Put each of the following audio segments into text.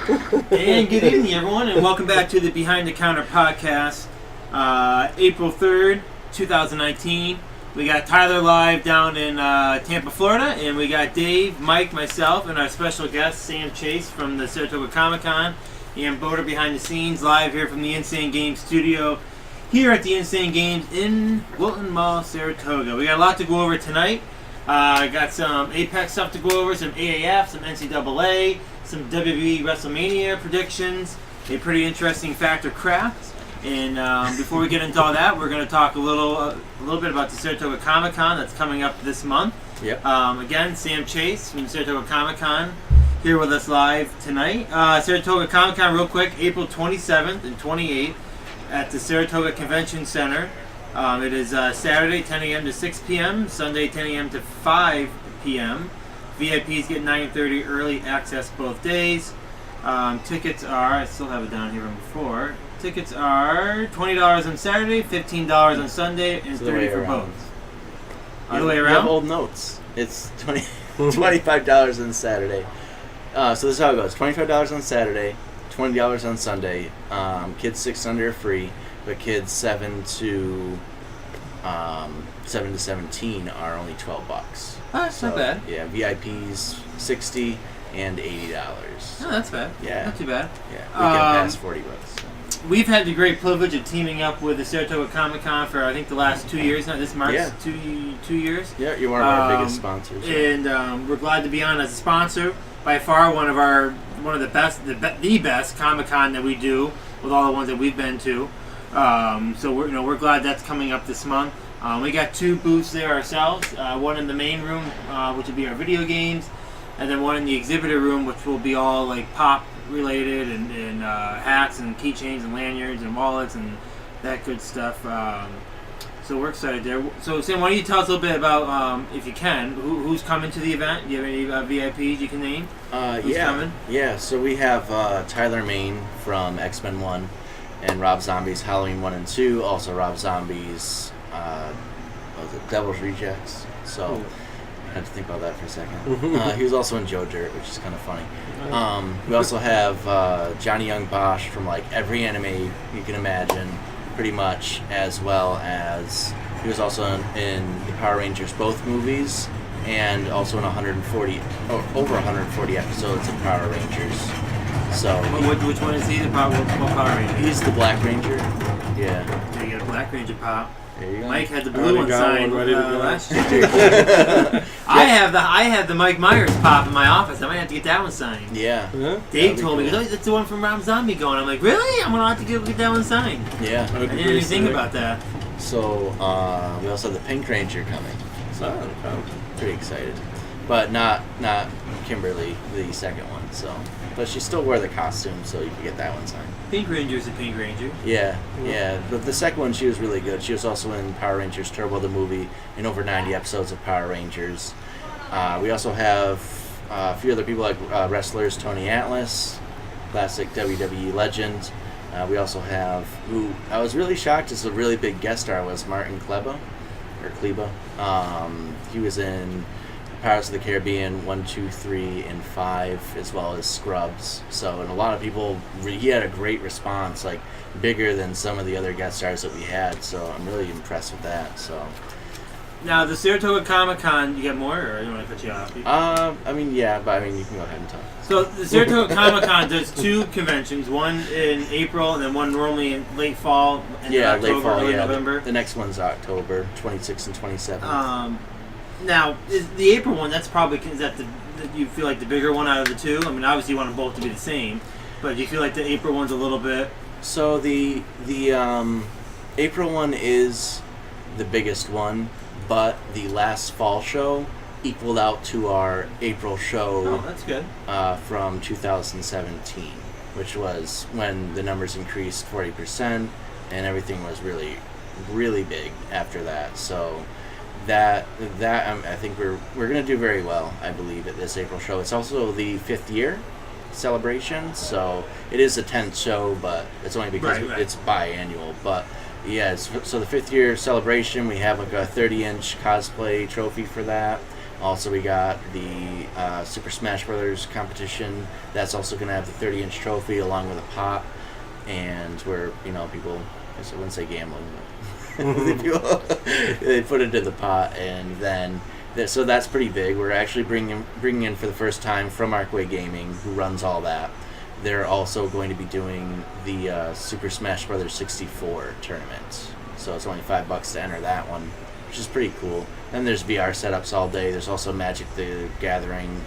And good evening, everyone, and welcome back to the Behind the Counter podcast. April 3rd, 2019. We got Tyler live down in Tampa, Florida, and we got Dave, Mike, myself, and our special guest, Sam Chase from the Saratoga Comic Con, and Boater behind the scenes, live here from the Insane Games studio, here at the Insane Games in Wilton Mall, Saratoga. We got a lot to go over tonight. Got some Apex stuff to go over, some AAF, some NCAA, some WWE Wrestlemania predictions, a pretty interesting Factor Craft. And before we get into all that, we're going to talk a little bit about the Saratoga Comic Con that's coming up this month. Yep. Again, Sam Chase from the Saratoga Comic Con here with us live tonight. Saratoga Comic Con, real quick, April 27th and 28th at the Saratoga Convention Center. It is Saturday 10 a.m. to 6 p.m., Sunday 10 a.m. to 5 p.m. VIPs get 9:30 early access both days. Tickets are, I still have it down here from before, tickets are $20 on Saturday, $15 on Sunday, and $30 for both. Other way around? You have old notes. It's $25 on Saturday. So this is how it goes. $25 on Saturday, $20 on Sunday. Kids 6 under are free, but kids 7 to 17 are only $12. Oh, that's not bad. Yeah, VIPs $60 and $80. Oh, that's bad. Yeah, not too bad. Yeah, we can pass $40. So. We've had the great privilege of teaming up with the Saratoga Comic Con for I think the last 2 years now. This marks 2 years. Yeah, you're one of our biggest sponsors. Yeah. And we're glad to be on as a sponsor. By far, one of the best Comic Con that we do with all the ones that we've been to. So we're glad that's coming up this month. We got 2 booths there ourselves. One in the main room, which will be our video games, and then one in the exhibitor room, which will be all like pop related and hats and keychains and lanyards and wallets and that good stuff. So we're excited there. So Sam, why don't you tell us a little bit about, if you can, who's coming to the event? Do you have any VIPs you can name? Who's coming? Yeah. So we have Tyler Main from X-Men 1 and Rob Zombie's Halloween 1 and 2. Also Rob Zombie's Devil's Rejects. So Ooh. I had to think about that for a second. He was also in Joe Dirt, which is kind of funny. We also have Johnny Young Bosch from like every anime you can imagine, pretty much, as well as he was also in the Power Rangers both movies, and also in over 140 episodes of Power Rangers. So which one is he? What Power Ranger? He's the Black Ranger. Yeah. So you got a Black Ranger pop. There you go. Mike had the blue one signed last year. Yeah. I have the Mike Myers pop in my office. I might have to get that one signed. Yeah. Dave told me, that's the one from Rob Zombie going. I'm like, really? I'm going to have to get that one signed. Yeah. I didn't even think about that. So, we also have the Pink Ranger coming. So, I'm pretty excited. But not Kimberly, the second one. So, but she still wore the costume, so you can get that one signed. Pink Ranger's a Pink Ranger. Yeah. But the second one, she was really good. She was also in Power Rangers Turbo, the movie, in over 90 episodes of Power Rangers. We also have a few other people like wrestlers, Tony Atlas, classic WWE legend. We also have, who I was really shocked as a really big guest star, was Martin Kleba. He was in Pirates of the Caribbean 1, 2, 3, and 5, as well as Scrubs. So, and a lot of people, he had a great response, like bigger than some of the other guest stars that we had. So I'm really impressed with that. So. Now, the Saratoga Comic Con, you got more, or you want to cut you off? You can go ahead and talk. So the Saratoga Comic Con does 2 conventions, one in April and then one normally in late fall, October, late fall, early November. The next one's October 26th and 27th. Now, is the April one, is that you feel like the bigger one out of the 2? I mean, obviously you want them both to be the same, but do you feel like the April one's a little bit... So the April one is the biggest one, but the last fall show equaled out to our April show. Oh, that's good. From 2017, which was when the numbers increased 40% and everything was really, really big after that. So that I think we're going to do very well, I believe, at this April show. It's also the 5th year celebration, so it is a 10th show, but it's only because it's biannual. But yeah, so the 5th year celebration, we have like a 30-inch cosplay trophy for that. Also, we got the Super Smash Brothers competition. That's also going to have the 30-inch trophy along with a pot, and where people, I wouldn't say gambling, but they put it in the pot, and then so that's pretty big. We're actually bringing in for the first time from Arcway Gaming, who runs all that. They're also going to be doing the Super Smash Brothers 64 tournament. So it's only $5 to enter that one, which is pretty cool. Then there's VR setups all day. There's also Magic the Gathering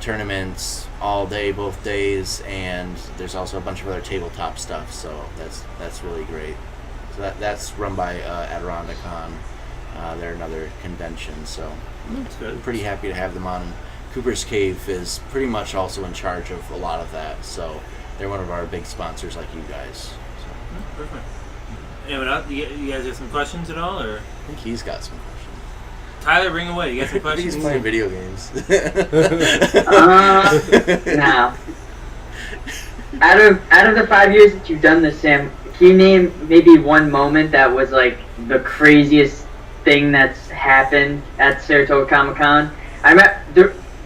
tournaments all day, both days, and there's also a bunch of other tabletop stuff. So that's really great. So that's run by Adirondack Con. They're another convention, so that's good. I'm pretty happy to have them on. Cooper's Cave is pretty much also in charge of a lot of that, so they're one of our big sponsors, like you guys. So. Perfect. Anyone else? You guys have some questions at all, or? I think he's got some questions. Tyler, bring away. You got some questions? He's playing video games. Now, out of the 5 years that you've done this, Sam, can you name maybe one moment that was like the craziest thing that's happened at Saratoga Comic Con?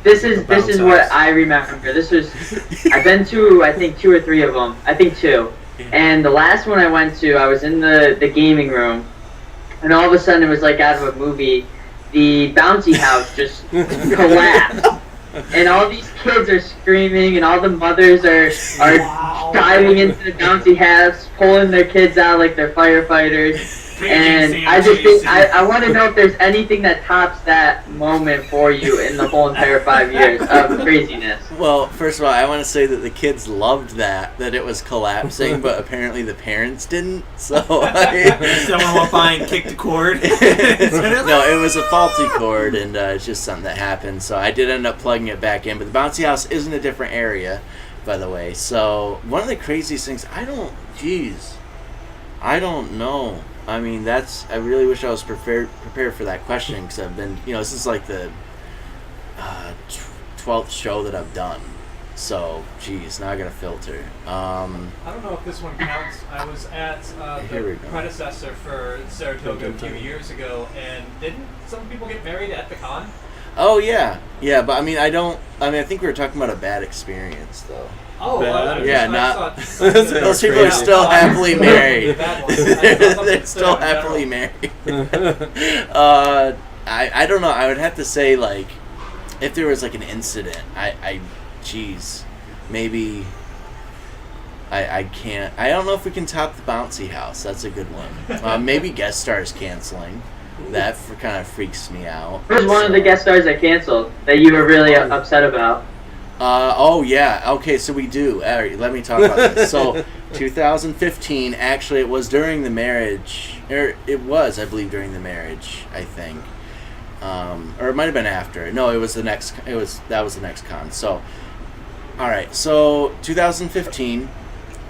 This is what I remember. I've been to, I think, 2 or 3 of them. I think 2. And the last one I went to, I was in the gaming room, and all of a sudden it was like out of a movie. The bouncy house just collapsed, and all these kids are screaming, and all the mothers are diving into the bouncy house, pulling their kids out like they're firefighters. And I just think I want to know if there's anything that tops that moment for you in the whole entire 5 years of craziness. Well, first of all, I want to say that the kids loved that it was collapsing, but apparently the parents didn't. So someone walked by and kicked the cord. No, it was a faulty cord, and it's just something that happened. So I did end up plugging it back in, but the bouncy house is in a different area, by the way. So one of the craziest things, I don't know. I mean, I really wish I was prepared for that question, because I've been, this is like the 12th show that I've done. So, geez, now I gotta filter. I don't know if this one counts. I was at the predecessor for Saratoga a few years ago, and didn't some people get married at the con? Oh, yeah. Yeah, but I think we were talking about a bad experience, though. Oh, those people are still happily married. They're still happily married. I don't know. I would have to say, like, if there was like an incident, maybe I can't. I don't know if we can top the bouncy house. That's a good one. Maybe guest stars canceling. That kind of freaks me out. Who was one of the guest stars that canceled that you were really upset about? Oh yeah. Okay, so we do. All right, let me talk about this. So, 2015. Actually, it was during the marriage. It was, I believe, during the marriage. I think, or it might have been after. No, it was the next. That was the next con. So, all right. So 2015,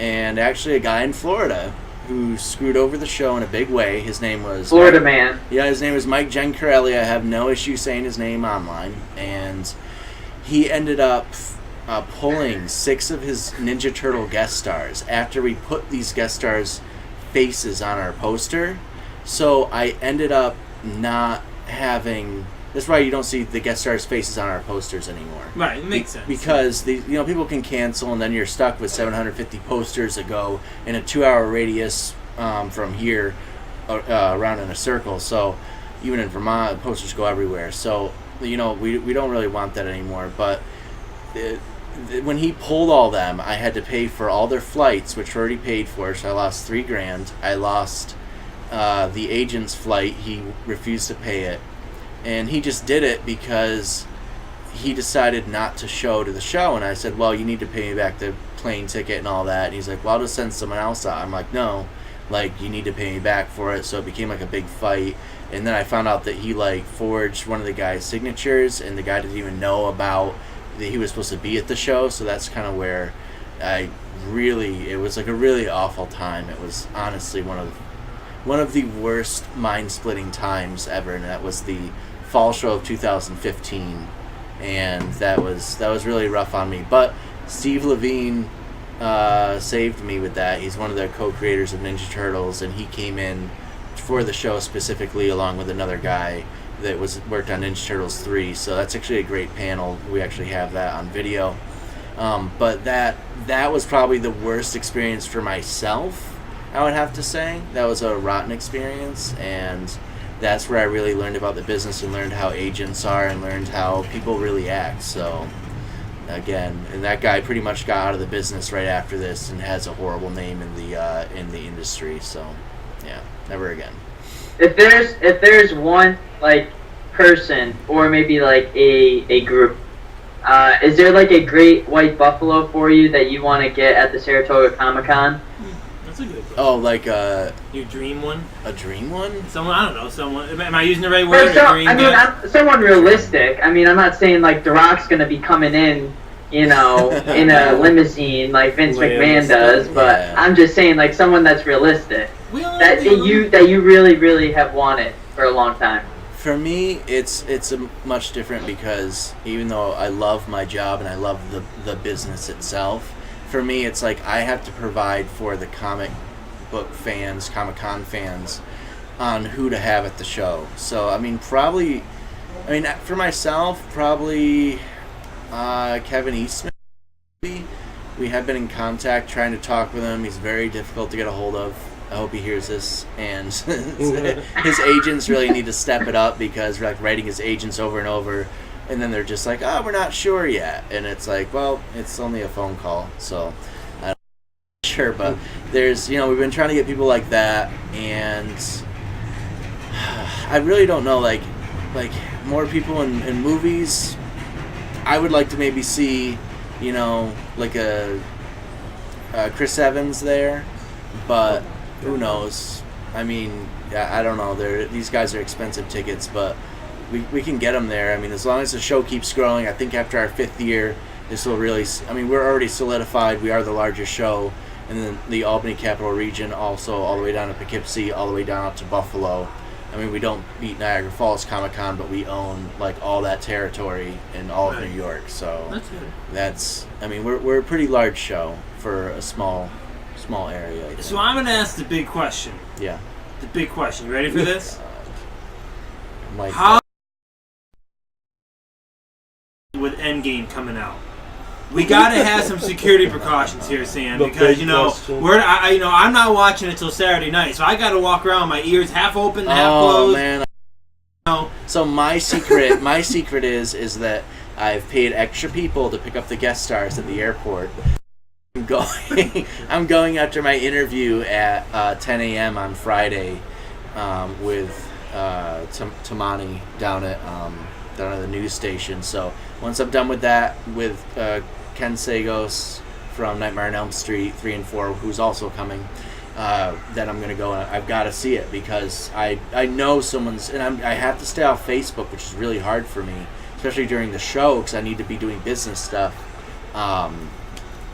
and actually, a guy in Florida who screwed over the show in a big way. His name was Florida Man. Yeah, his name was Mike Gencarelli. I have no issue saying his name online, and he ended up pulling 6 of his Ninja Turtle guest stars after we put these guest stars' faces on our poster. So I ended up not having. That's why you don't see the guest stars' faces on our posters anymore. Right, it makes sense. Because people can cancel, and then you're stuck with 750 posters that go in a 2-hour radius from here around in a circle. So even in Vermont, posters go everywhere. So we don't really want that anymore. But when he pulled all them, I had to pay for all their flights, which were already paid for. So I lost $3,000. I lost the agent's flight. He refused to pay it. And he just did it because he decided not to show to the show. And I said, well, you need to pay me back the plane ticket and all that. And he's like, well, I'll just send someone else out. I'm like, no, you need to pay me back for it. So it became like a big fight. And then I found out that he forged one of the guy's signatures, and the guy didn't even know about that he was supposed to be at the show. So that's kind of where it was like a really awful time. It was honestly one of the worst mind-splitting times ever, and that was the fall show of 2015, and that was really rough on me. But Steve Levine saved me with that. He's one of the co-creators of Ninja Turtles, and he came in for the show specifically along with another guy, that worked on Ninja Turtles 3. So that's actually a great panel. We actually have that on video. But that was probably the worst experience for myself, I would have to say. That was a rotten experience, and that's where I really learned about the business and learned how agents are and learned how people really act. So again, and that guy pretty much got out of the business right after this and has a horrible name in the industry. So yeah, never again. If there's one like person or maybe like a group, is there like a great white buffalo for you that you want to get at the Saratoga Comic Con? That's a good question. Oh, like Your dream one? a dream one? Someone, I don't know, someone. Am I using the right word? Someone realistic. I mean, I'm not saying like The Rock's gonna be coming in, in a limousine like Vince McMahon does, but Yeah. I'm just saying like someone that's realistic. That you really have wanted for a long time. For me, it's much different because even though I love my job and I love the business itself, for me it's like I have to provide for the comic book fans, Comic-Con fans, on who to have at the show. So I mean, for myself, probably Kevin Eastman. We have been in contact trying to talk with him. He's very difficult to get a hold of. I hope he hears this, and his agents really need to step it up because we're like writing his agents over and over, and then they're just like, oh, we're not sure yet, and it's like, well, it's only a phone call, so I'm not sure, but there's, we've been trying to get people like that, and I really don't know, like more people in movies. I would like to maybe see, like a Chris Evans there, but who knows? I mean, I don't know. These guys are expensive tickets, but we can get them there. I mean, as long as the show keeps growing, I think after our 5th year, this will really... I mean, we're already solidified. We are the largest show in the Albany Capital Region, also all the way down to Poughkeepsie, all the way down to Buffalo. I mean, we don't beat Niagara Falls Comic Con, but we own like all that territory in all of New York. So that's good. I mean, we're a pretty large show for a small area. I think. So I'm gonna ask the big question. Yeah. The big question. You ready for this? Like How with Endgame coming out? We gotta have some security precautions here, Sam, because I'm not watching it till Saturday night, so I gotta walk around with my ears half open, half closed. Man. So my secret is that I've paid extra people to pick up the guest stars at the airport. I'm going after my interview at 10 a.m. on Friday with Tamani down at the news station. So once I'm done with that, with Ken Sagos from Nightmare on Elm Street 3 and 4, who's also coming, then I'm gonna go and I've got to see it because I know someone's, and I have to stay off Facebook, which is really hard for me, especially during the show because I need to be doing business stuff.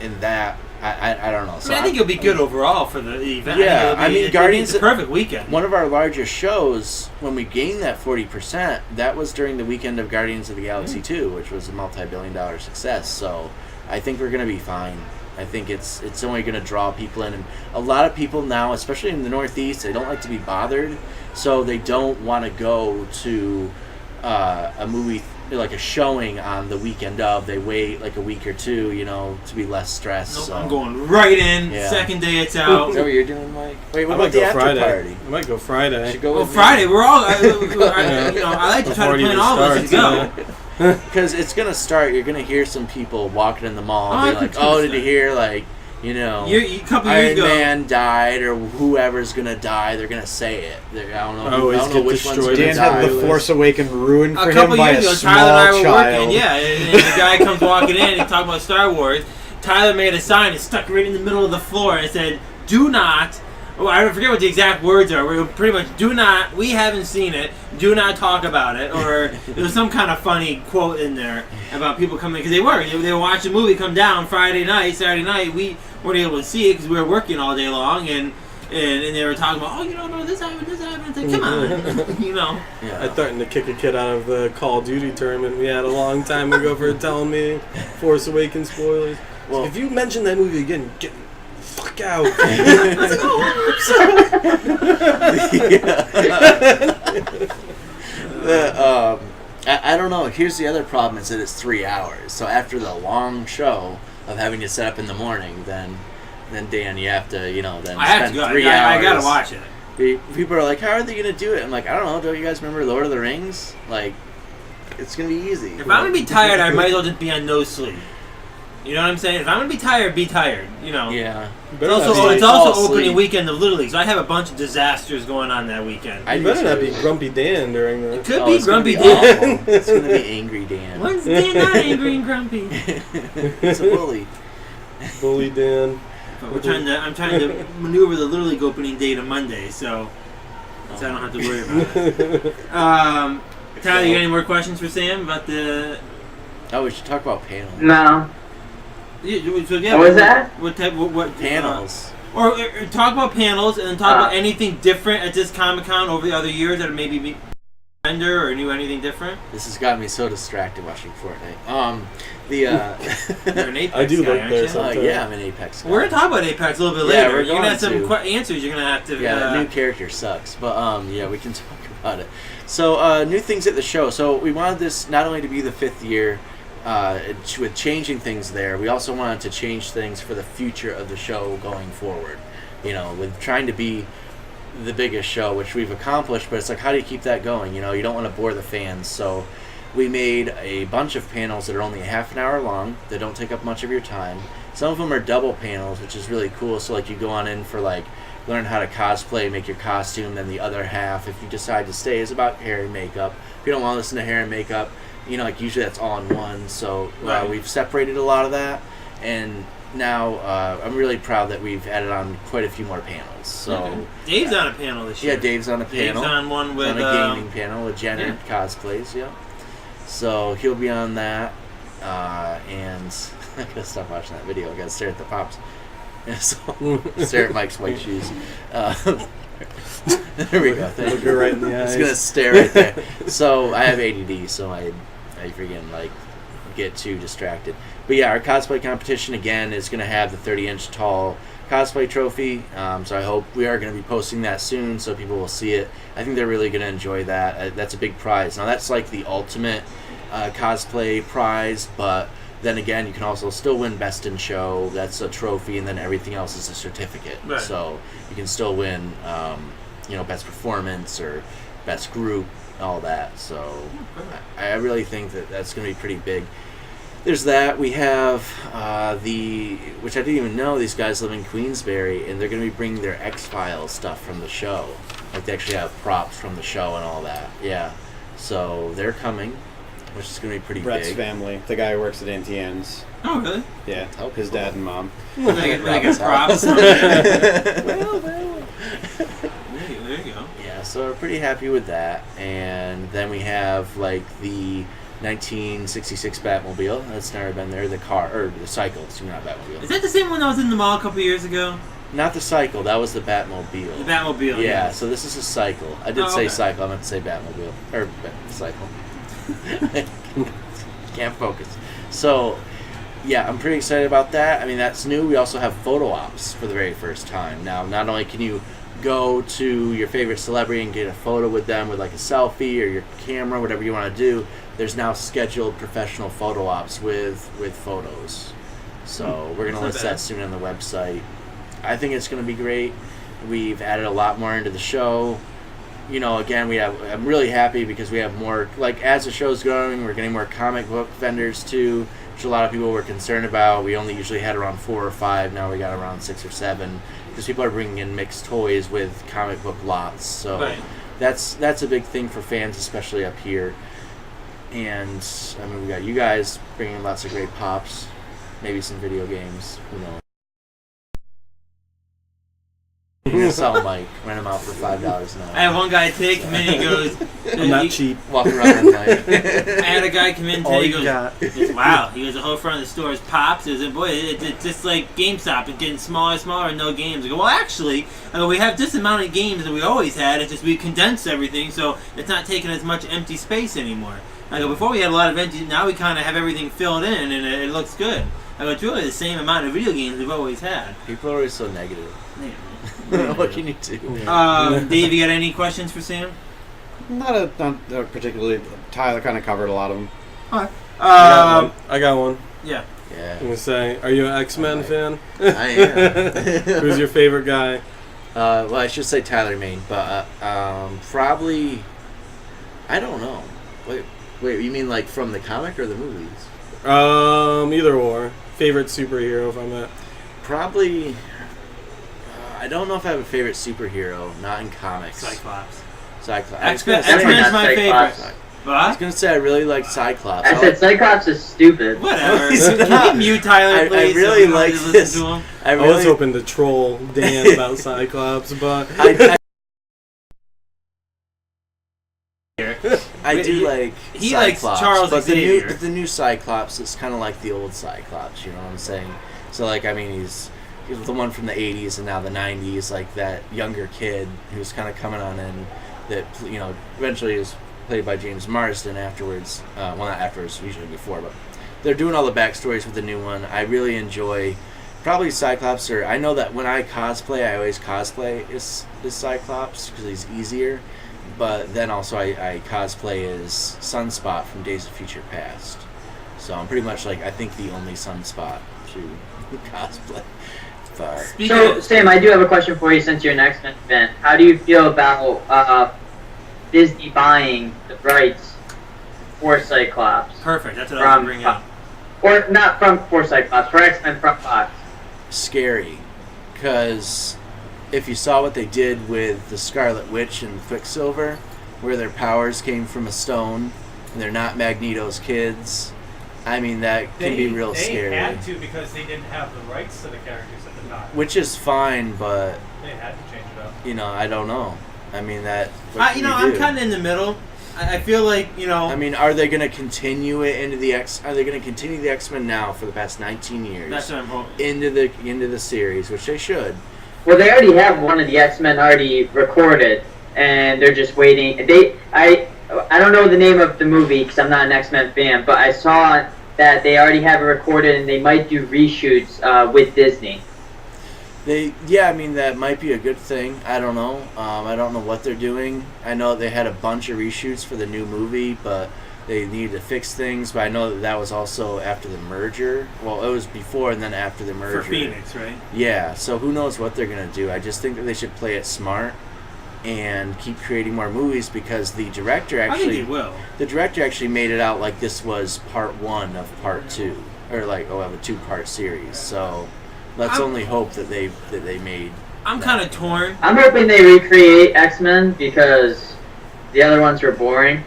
In that, I don't know. So I think it'll be good overall for the event. Yeah, Guardians is a perfect weekend. One of our largest shows, when we gained that 40%, that was during the weekend of Guardians of the Galaxy 2, which was a multi-billion-dollar success. So I think we're going to be fine. I think it's only going to draw people in. And a lot of people now, especially in the Northeast, they don't like to be bothered, so they don't want to go to a movie like a showing on the weekend of. They wait like a week or two, to be less stressed. Nope, so. I'm going right in. Yeah. Second day it's out. Is that what you're doing, Mike? Wait, what about the after party? I might go Friday. Should go with Friday. We're all. I like to try to plan all of us to go. Because it's gonna start. You're gonna hear some people walking in the mall and be like, "Oh, did you hear? Like, a couple Iron years ago, Man died, or whoever's gonna die. They're gonna say it. I don't know. I don't know which one's gonna Dan die. had the Force Awakens ruined for a couple him by years a ago, small Tyler and I were child. working. Yeah, and the guy comes walking in and talking about Star Wars. Tyler made a sign and stuck right in the middle of the floor and it said, "Do not." Oh, I forget what the exact words are. We pretty much do not. We haven't seen it. Do not talk about it. Or there was some kind of funny quote in there about people coming because they were watching the movie come down Friday night, Saturday night. We weren't able to see it because we were working all day long, and they were talking about, no, this happened. It's like, come on, Yeah. I threatened to kick a kid out of the Call of Duty tournament we had a long time ago for telling me Force Awakens spoilers. Well, so if you mention that movie again, get the fuck out. I was like, I don't know. Here's the other problem: is that it's 3 hours. So after the long show of having to set up in the morning, then Dan, you have to, then I have spend to go. 3 hours. I gotta watch it. People are like, how are they gonna do it? I'm like, I don't know. Don't you guys remember Lord of the Rings? Like, it's gonna be easy. If I'm gonna be tired, I might as well just be on no sleep. You know what I'm saying? If I'm gonna be tired, Yeah. It's also opening weekend of Little League, so I have a bunch of disasters going on that weekend. You better not be Grumpy Dan during the... It could be Grumpy Dan. It's gonna be Angry Dan. When's Dan not angry and grumpy? It's a bully. Bully Dan. But I'm trying to maneuver the Little League opening day to Monday, so I don't have to worry about it. Tyler, you got any more questions for Sam about the... Oh, we should talk about panels. No. So, yeah, What was that? What type? What Panels. Or talk about panels, and then talk about anything different at this Comic Con over the other years that maybe vendor or knew anything different. This has got me so distracted watching Fortnite. You're an Apex I do guy, look aren't there you? sometimes. Yeah, I'm an Apex guy. We're gonna talk about Apex a little bit Yeah, later. we're You're gonna have some going to. answers. You're gonna have to. Yeah, the new character sucks, but yeah, we can talk about it. So, new things at the show. So we wanted this not only to be the 5th year. With changing things there, we also wanted to change things for the future of the show going forward. With trying to be the biggest show, which we've accomplished, but it's like, how do you keep that going? You don't want to bore the fans. So we made a bunch of panels that are only a half an hour long, that don't take up much of your time. Some of them are double panels, which is really cool. So like you go on in for like learn how to cosplay, make your costume, then the other half, if you decide to stay, is about hair and makeup. If you don't want to listen to hair and makeup, like usually that's all in one. So we've separated a lot of that, and now I'm really proud that we've added on quite a few more panels. So Dave's on a panel this year. Yeah, Dave's on a panel. Dave's on one with on a gaming panel with Jenner cosplays. Yeah, so he'll be on that, and I gotta stop watching that video. I gotta stare at the pops. So stare at Mike's white shoes. There we go. Look her right in the eyes. Just gonna stare right there. So I have ADD, so I freaking get too distracted. But yeah, our cosplay competition again is gonna have the 30-inch tall cosplay trophy. So I hope we are gonna be posting that soon, so people will see it. I think they're really gonna enjoy that. That's a big prize. Now that's like the ultimate cosplay prize, but then again, you can also still win Best in Show. That's a trophy, and then everything else is a certificate. Right. So you can still win, Best Performance or Best Group, all that. So I really think that's going to be pretty big. There's that. We have which I didn't even know, these guys live in Queensbury, and they're going to be bringing their X-Files stuff from the show. Like, they actually have props from the show and all that. Yeah. So they're coming, which is going to be pretty Brett's big. family, the guy who works at NTN's. Oh, really? Yeah, his dad and mom. Like a props. Well. There you go. Yeah, so we're pretty happy with that. And then we have like the 1966 Batmobile. That's never been there. The car, or the cycle. It's not Batmobile. Is that the same one that was in the mall a couple years ago? Not the cycle. That was the Batmobile. The Batmobile. Yeah. So this is a cycle. I did say okay. cycle. I meant to say Batmobile or cycle. Can't focus. So, yeah, I'm pretty excited about that. I mean, that's new. We also have photo ops for the very first time. Now, not only can you go to your favorite celebrity and get a photo with them with like a selfie or your camera, whatever you want to do, there's now scheduled professional photo ops with photos. So we're going to list that soon on the website. I think it's going to be great. We've added a lot more into the show. Again, I'm really happy because we have more, like, as the show's growing, we're getting more comic book vendors too, which a lot of people were concerned about. We only usually had around 4 or 5, now we got around 6 or 7, because people are bringing in mixed toys with comic book lots. So right. that's a big thing for fans, especially up here. And, I mean, we got you guys bringing lots of great pops, maybe some video games, who knows. You're gonna sell Mike, rent him out for $5 an hour. I had one guy today come in and he goes, I'm not cheap. Walk around at night. I had a guy come in All today, you got. he goes, wow, he goes, the whole front of the store is pops. He goes, boy, it's just like GameStop, it's getting smaller and smaller and no games. I go, well, actually, we have this amount of games that we always had, it's just we condensed everything, so it's not taking as much empty space anymore. I go, before we had a lot of empty, now we kind of have everything filled in and it looks good. I go, it's really the same amount of video games we've always had. People are always so negative. Yeah. What can you do? Dave, you got any questions for Sam? Not particularly. Tyler kind of covered a lot of them. Alright. I got one. Yeah. Yeah. I'm gonna say, are you an X-Men fan? I am. Who's your favorite guy? Well, I should say Tyler Main, but probably, I don't know. Wait, you mean like from the comic or the movies? Either or. Favorite superhero, if I met. Probably, I don't know if I have a favorite superhero, not in comics. Cyclops. Cyclops. X-Men's my Cyclops. favorite. I was going to say I really like Cyclops. I said Cyclops is stupid. Whatever. He's Can not. you mute Tyler, please? I really like listen this. to him? I was hoping to troll Dan about Cyclops, but I do like he Cyclops, likes Charles but Xavier. the new Cyclops is kind of like the old Cyclops. You know what I'm saying? So like, I mean, he's the one from the '80s and now the '90s, like that younger kid who's kind of coming on in. That eventually is played by James Marsden afterwards. Well, not afterwards, usually before, but they're doing all the backstories with the new one. I really enjoy probably Cyclops, or I know that when I cosplay, I always cosplay as Cyclops because he's easier. But then also I cosplay as Sunspot from Days of Future Past. So I'm pretty much like, I think, the only Sunspot to cosplay. But So, Sam, I do have a question for you since you're an X-Men fan. How do you feel about Disney buying the rights for Cyclops? Perfect. That's what I was From bringing up. Or not for Cyclops, for X-Men from Fox. scary, because if you saw what they did with the Scarlet Witch and Quicksilver, where their powers came from a stone, and they're not Magneto's kids, I mean, that can be real scary. They had to because they didn't have the rights to the characters at the time. Which is fine, but They had to change it up. I don't know. I mean, that. what can I'm do? kind of in the middle. I feel like I mean, are they going to continue it into the Are they going to continue the X-Men now for the past 19 years? That's what I'm hoping. into the series, which they should. Well, they already have one of the X-Men already recorded, and they're just waiting. I don't know the name of the movie because I'm not an X-Men fan, but I saw that they already have it recorded, and they might do reshoots with Disney. I mean, that might be a good thing. I don't know. I don't know what they're doing. I know they had a bunch of reshoots for the new movie, but they needed to fix things. But I know that was also after the merger. Well, it was before and then after the merger. For Phoenix, right? Yeah, so who knows what they're going to do. I just think that they should play it smart and keep creating more movies, because the director actually... I think they will. The director actually made it out like this was part one of part two. Or like, of a two-part series. So... let's only hope that they made. I'm kind of torn. I'm hoping they recreate X-Men because the other ones were boring.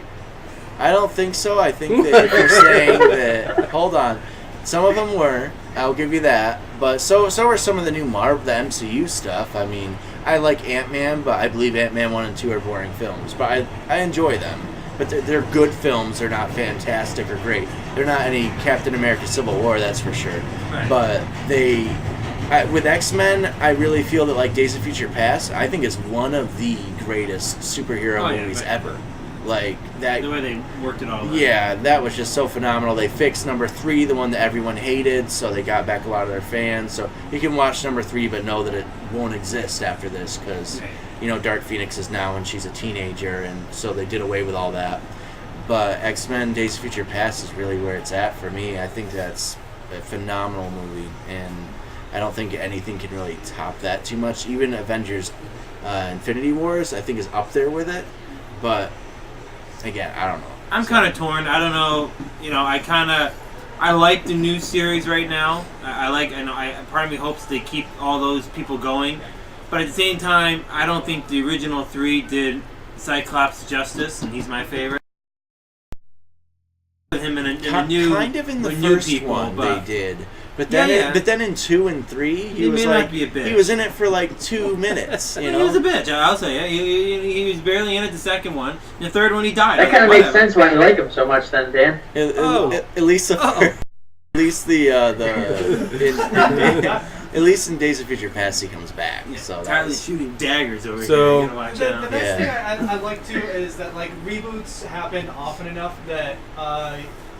I don't think so. I think that if you're saying that, hold on, some of them were. I'll give you that. But so were some of the new the MCU stuff. I mean, I like Ant-Man, but I believe Ant-Man 1 and 2 are boring films. But I enjoy them. But they're good films. They're not fantastic or great. They're not any Captain America Civil War, that's for sure. Right. But with X-Men, I really feel that like Days of Future Past, I think is one of the greatest superhero movies ever. Like that. The way they worked it all out. Yeah, that was just so phenomenal. They fixed number 3, the one that everyone hated, so they got back a lot of their fans. So you can watch number 3, but know that it won't exist after this, because Dark Phoenix is now and she's a teenager, and so they did away with all that. But X-Men Days of Future Past is really where it's at for me. I think that's a phenomenal movie, and I don't think anything can really top that too much. Even Avengers Infinity Wars, I think, is up there with it. But, again, I don't know. I'm kind of torn. I don't know. I like the new series right now. Part of me hopes they keep all those people going. But at the same time, I don't think the original 3 did Cyclops justice, and he's my favorite. With him in the new, kind of in the new first people, one, but they did. But then in 2 and 3, he was may like not be a bitch. he was in it for like 2 minutes. He was a bitch. I'll say he was barely in it the second one. The third one, he died. That kind of makes sense why you like him so much, then, Dan. At least at least in Days of Future Past, he comes back. Yeah, so Tyler's shooting daggers over So- here. You gotta watch The out. next thing I'd like to is that like reboots happen often enough that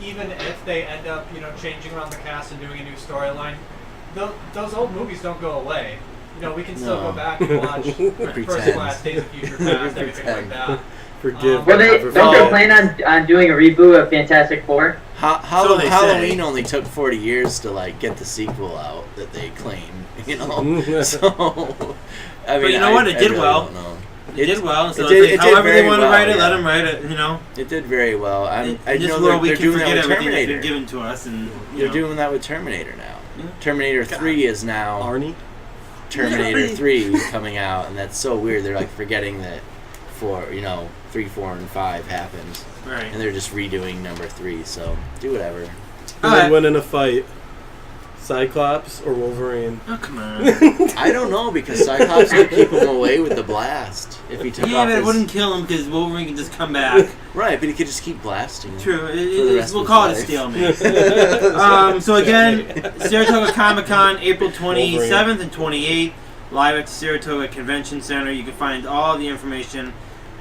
even if they end up changing around the cast and doing a new storyline, those old movies don't go away. we can still go back and watch First Class, Days of Future Past, everything like that. Forgive. Well, don't they plan on doing a reboot of Fantastic Four? Halloween only took 40 years to get the sequel out that they claim. So I mean, but you know what? It did really well. don't know. It did well. So however they want to write it, let them write it. It did very well. In this world, we can forget everything that's been given to us, and they're doing that with Terminator now. Yeah. Terminator 3 is now Terminator 3 coming out, and that's so weird. They're forgetting that 3, 4, and 5 happened, right? And they're just redoing number 3. So do whatever. Who would win in a fight? Cyclops or Wolverine? Oh, come on. I don't know, because Cyclops could keep him away with the blast if he took off but it wouldn't kill him because Wolverine can just come back. Right, but he could just keep blasting him. True. We'll call it a stalemate. So again, Saratoga Comic Con, April 27th and 28th, live at the Saratoga Convention Center. You can find all the information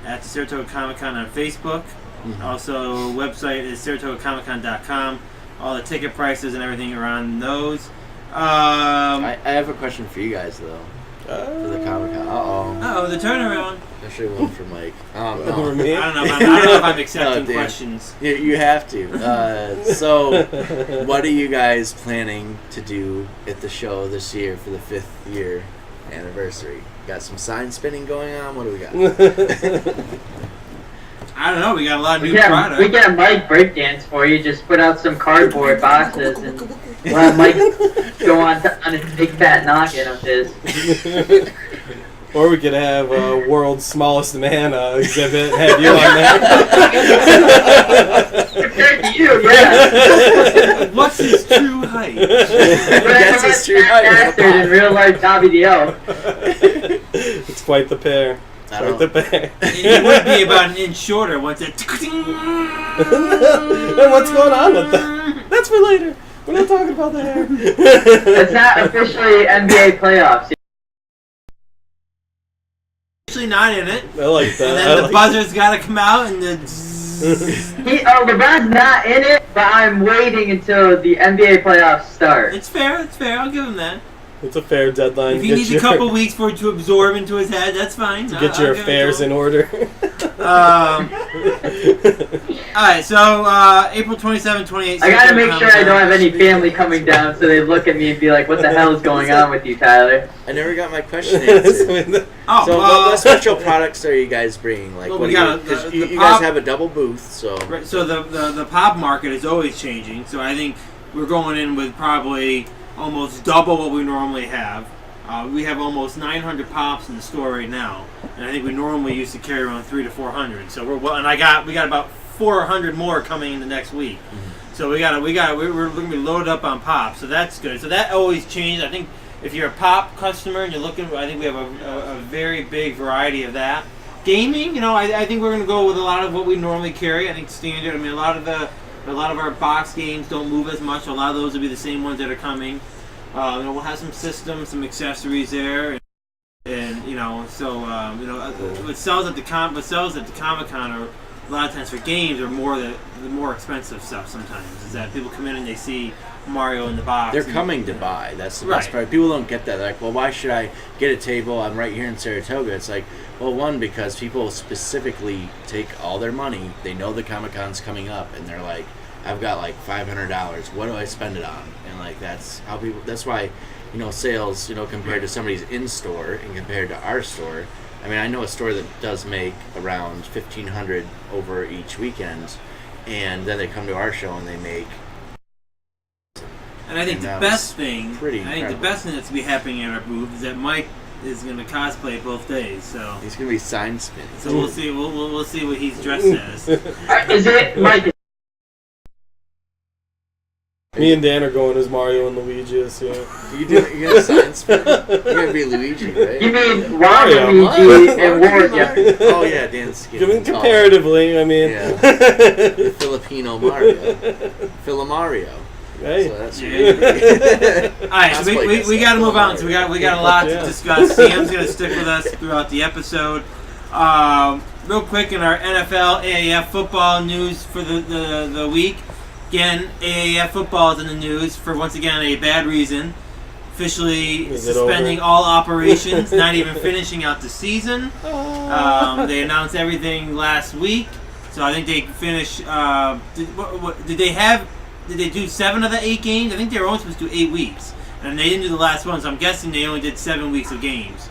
at the Saratoga Comic Con on Facebook. Mm-hmm. Also, website is saratogacomiccon.com. All the ticket prices and everything are on those. I have a question for you guys, though. For the Comic Con. Uh-oh, the turnaround. Actually, one for Mike. No. I don't know if I'm accepting questions. You have to. So, what are you guys planning to do at the show this year for the 5th year anniversary? Got some sign spinning going on? What do we got? I don't know. We got a lot of new products. We get a Mike breakdance for you. Just put out some cardboard boxes and let Mike go on a big fat noggin of his. Or we could have a world's smallest man exhibit and have you on there. Compared to you, yeah. What's his true height? That's his true height. Bastard in real life, Dobby the Elf. It's quite the pair. It would be about an inch shorter once it. And what's going on with that? That's for later. We're not talking about the hair. It's not officially NBA playoffs. Actually, not in it. I like that. And then the buzzer's got to come out and the. LeBron's not in it, but I'm waiting until the NBA playoffs start. It's fair. I'll give him that. It's a fair deadline. If he needs a couple weeks for it to absorb into his head, that's fine. To get your affairs in order. Alright, so April 27, 28. I gotta make sure I don't have any family coming down so they look at me and be like, what the hell is going on with you, Tyler? I never got my question answered. What special products are you guys bringing? Because you guys have a double booth, so... Right, so the pop market is always changing, so I think we're going in with probably almost double what we normally have. We have almost 900 pops in the store right now, and I think we normally used to carry around 300 to 400. So we got about 400 more coming in the next week. Mm-hmm. So we're going to be loaded up on pops, so that's good. So that always changes. I think if you're a pop customer and you're looking, I think we have a very big variety of that. Gaming, I think we're going to go with a lot of what we normally carry. I think standard. I mean, a lot of our box games don't move as much. A lot of those will be the same ones that are coming. We'll have some systems, some accessories there, and what sells at the Comic Con are a lot of times for games are more the more expensive stuff. Sometimes is that people come in and they see Mario in the box. They're coming to buy. That's the best part. People don't get that. They're like, well, why should I get a table? I'm right here in Saratoga. It's like, well, one, because people specifically take all their money. They know the Comic Con's coming up, and they're like, I've got like $500. What do I spend it on? And that's how people. That's why, sales, compared to somebody's in store and compared to our store. I mean, I know a store that does make around $1,500 over each weekend, and then they come to our show and they make. And I think the best thing that's to be happening at our booth is that Mike is going to cosplay both days. So he's going to be sign spinning. So we'll see. We'll see what he's dressed as. Is it Mike? Me and Dan are going as Mario and Luigi this year. You're going to sign spin? You're going to be Luigi, right? You mean Waluigi and Wario? Oh, yeah, Dan's getting comparatively, I mean. Yeah. The Filipino Mario. Filamario. Hey. So that's Alright, so we got to move on. So we got a lot to discuss. Sam's going to stick with us throughout the episode. Real quick in our NFL, AAF football news for the week. Again, AAF football is in the news for, once again, a bad reason. officially Is it suspending over? all operations, not even finishing out the season. They announced everything last week, so I think they finished. Did they do 7 of the 8 games? I think they were only supposed to do 8 weeks, and they didn't do the last one, so I'm guessing they only did 7 weeks of games.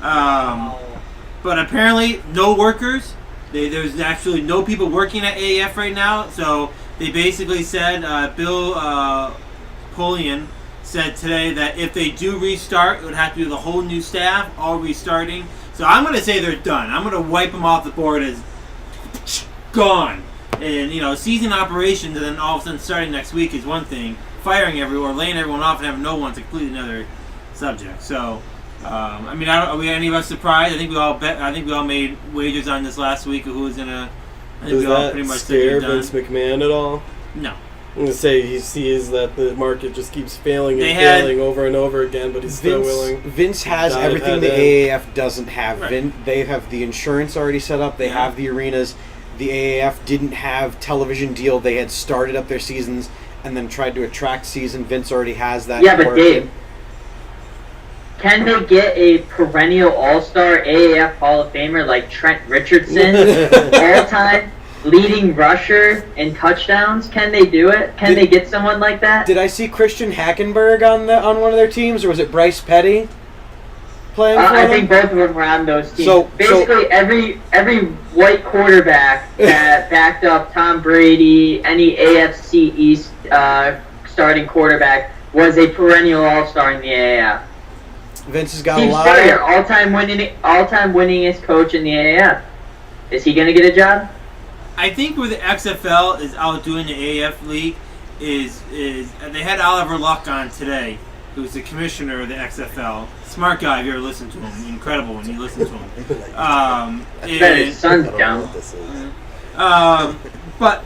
But apparently, no workers. There's actually no people working at AAF right now, so they basically said, Bill Polian said today that if they do restart, it would have to be the whole new staff, all restarting. So I'm going to say they're done. I'm going to wipe them off the board as gone. And, season operations and then all of a sudden starting next week is one thing. Firing everyone, or laying everyone off and having no one's a completely another subject. So, are we any of us surprised? I think we all made wagers on this last week of who was going to... Does that scare Vince McMahon at all? No. I'm going to say he sees that the market just keeps failing and failing over and over again, but he's still willing. Vince has everything the AAF doesn't have. Right. They have the insurance already set up. They have the arenas. The AAF didn't have television deal. They had started up their seasons and then tried to attract season. Vince already has that. Yeah, but Dave, can they get a perennial all-star AAF Hall of Famer like Trent Richardson, all-time leading rusher in touchdowns? Can they do it? Can they get someone like that? Did I see Christian Hackenberg on one of their teams, or was it Bryce Petty playing for them? I think both of them were on those teams. So basically, every white quarterback that backed up Tom Brady, any AFC East starting quarterback, was a perennial all-star in the AAF. Vince has got Steve a lot Spurrier, of... all-time winningest coach in the AAF. Is he going to get a job? I think where the XFL is outdoing the AAF league is they had Oliver Luck on today, who's the commissioner of the XFL. Smart guy, if you ever listen to him. Incredible when you listen to him. I bet his son's dumb. But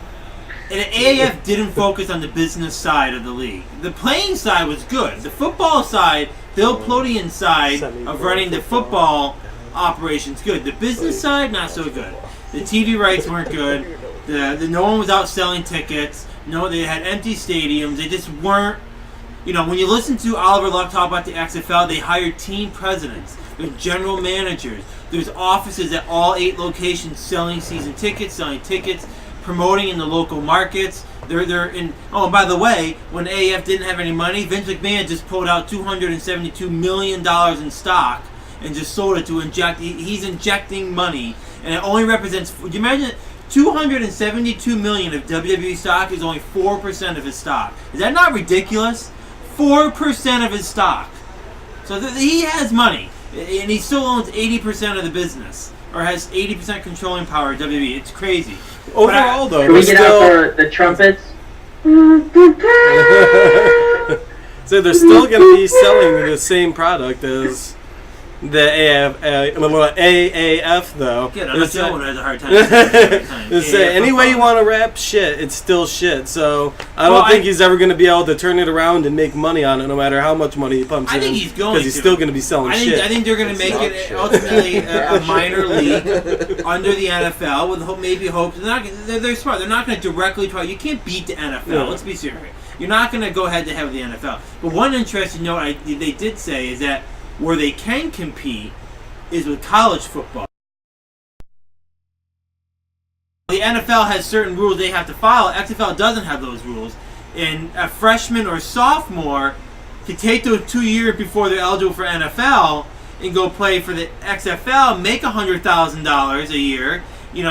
the AAF didn't focus on the business side of the league. The playing side was good. The football side, Bill Plodian's side of running the football operations, good. The business side, not so good. The TV rights weren't good. No one was out selling tickets. No, they had empty stadiums. They just weren't. When you listen to Oliver Luck talk about the XFL, they hired team presidents. There's general managers. There's offices at all 8 locations selling season tickets, promoting in the local markets. They're in. Oh, by the way, when AAF didn't have any money, Vince McMahon just pulled out $272 million in stock and just sold it to inject. He's injecting money, and it only represents. Would you imagine? $272 million of WWE stock is only 4% of his stock. Is that not ridiculous? 4% of his stock. So he has money, and he still owns 80% of the business, or has 80% controlling power of WWE. It's crazy. Overall, though, can we get out the trumpets? So they're still going to be selling the same product as the AAF, though. Good, I'm not the only one who has a hard time. Any way you want to wrap shit, it's still shit. So I don't think he's ever going to be able to turn it around and make money on it, no matter how much money he pumps in. I think he's going to. Because he's still going to be selling shit. I think they're going to make it ultimately a minor league under the NFL with maybe hopes. They're smart. They're not going to directly try. You can't beat the NFL. No. Let's be serious. You're not going to go head to head with the NFL. But one interesting note they did say is that where they can compete is with college football. The NFL has certain rules they have to follow. XFL doesn't have those rules. And a freshman or sophomore can take those 2 years before they're eligible for NFL and go play for the XFL, make $100,000 a year,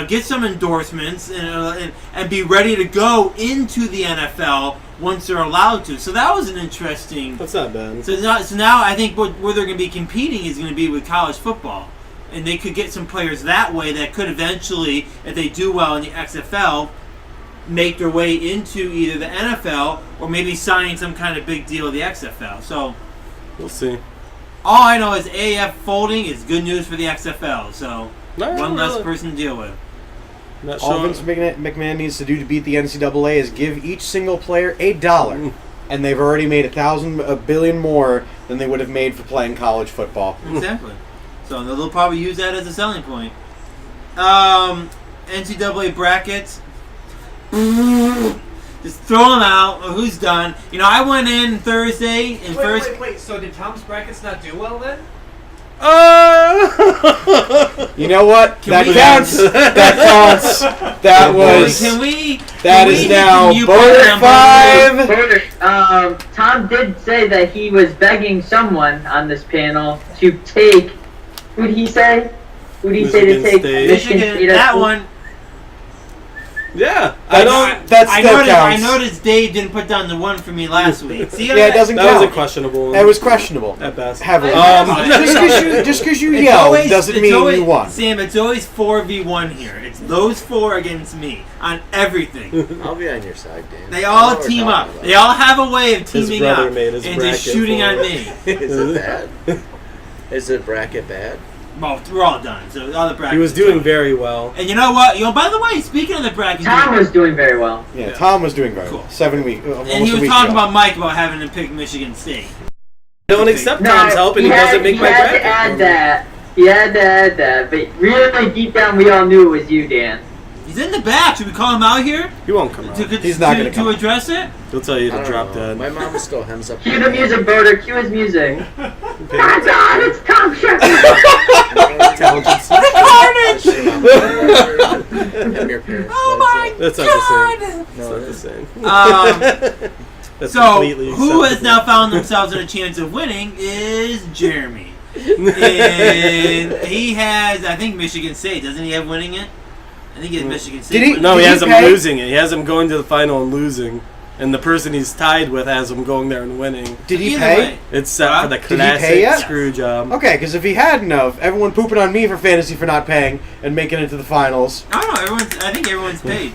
get some endorsements, and be ready to go into the NFL once they're allowed to. So that was an interesting... That's not bad. So now I think where they're going to be competing is going to be with college football. And they could get some players that way that could eventually, if they do well in the XFL, make their way into either the NFL or maybe signing some kind of big deal with the XFL. So we'll see. All I know is AAF folding is good news for the XFL. So one less person to deal with. All Vince McMahon needs to do to beat the NCAA is give each single player $1, and they've already made $1 billion more than they would have made for playing college football. Exactly. So they'll probably use that as a selling point. NCAA brackets. Just throw them out. Who's done? You know, I went in Thursday and first. Wait. So did Tom's brackets not do well then? You know what? Can That we- counts. That counts. That was. Can we? That can is we now you Boner 5. Boner, Tom did say that he was begging someone on this panel to take. Who did he say? Who did he say to Michigan take? State. Michigan, that one. Yeah, I don't. That still I counts. noticed Dave didn't put down the one for me last week. See, Yeah, it doesn't That count. was a questionable one. It was questionable. At best. Heavily. It's Just because you It's yelled always- doesn't it's mean always- you won. Sam, it's always 4v1 here. It's those four against me on everything. I'll be on your side, Dan. They I know all what we're team talking up. about. They all have a way of His teaming brother up made his and just bracket shooting for on him. me. Is it bad? Is it bracket bad? Well, we're all done. So all the brackets. He was are doing done. very well. And you know what? You know, by the way, speaking of the bracket, Tom was doing very well. Yeah, Tom was doing very well. Cool. 7 weeks. Almost and he a was week talking ago. about Mike about having to pick Michigan State. I don't accept No, Tom's help, and he doesn't make my He had bracket. to add that. He had to add that. But really, deep down, we all knew it was you, Dan. He's in the back. Should we call him out here He won't come out. He's not gonna come. to address it. He'll tell you I to don't drop know. dead. My mom still hems up. Cue the music, Boder. Cue his music. Okay. My God, it's Tom Shepard. I'm your parents. Oh my That's not God! the same. That's No, not the same. That's So, completely who has acceptable. now found themselves in a chance of winning is Jeremy. And he has, I think, Michigan State. Doesn't he have winning it? I think he has Michigan State. Did he- winning No, it. he Did has he him pay? losing it. He has him going to the final and losing. And the person he's tied with has him going there and winning. Did he Either pay? way. It's set Huh? for the Did he classic pay yet? screw job. Okay, because if he hadn't of, everyone pooping on me for fantasy for not paying and making it to the finals. I don't know. I think everyone's paid.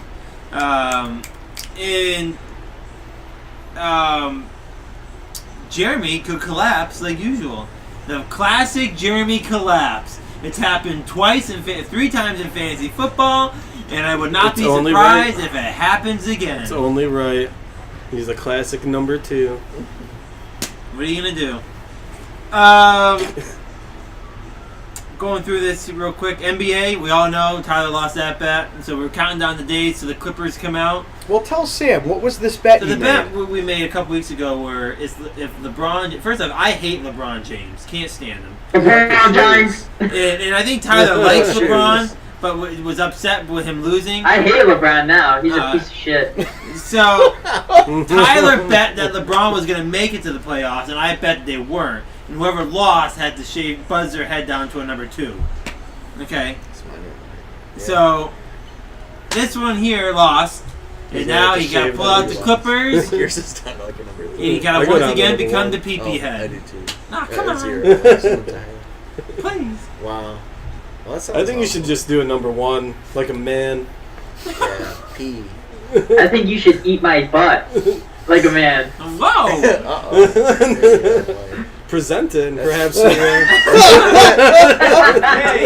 Jeremy could collapse like usual. The classic Jeremy collapse. It's happened three times in fantasy football, and I would not It's be only surprised right. if it happens again. It's only right. He's a classic number 2. What are you gonna do? Going through this real quick. NBA, we all know Tyler lost that bet, and so we're counting down the days till the Clippers come out. Well, tell Sam, what was this bet So you the made? bet we made a couple weeks ago, where if LeBron, first off, I hate LeBron James, can't stand him, LeBron James. and I think Tyler likes LeBron, but was upset with him losing. I hate LeBron now. He's a piece of shit. So Tyler bet that LeBron was going to make it to the playoffs, and I bet they weren't. And whoever lost had to buzz their head down to a number 2. Okay. It's mine. Yeah. So this one here lost, and He's now gonna he have to got to shave pull that out the he Clippers, and Yours is kind of like a number 3. he got I to go once down to again number become 1. the PP I head. do too. Nah, come on, 0. Excellent time. please. Wow. Well, that sounds I think you awesome. should just do a number 1, like a man. Yeah, P. I think you should eat my butt like a man. Whoa! Uh-oh. Present it and perhaps Hey,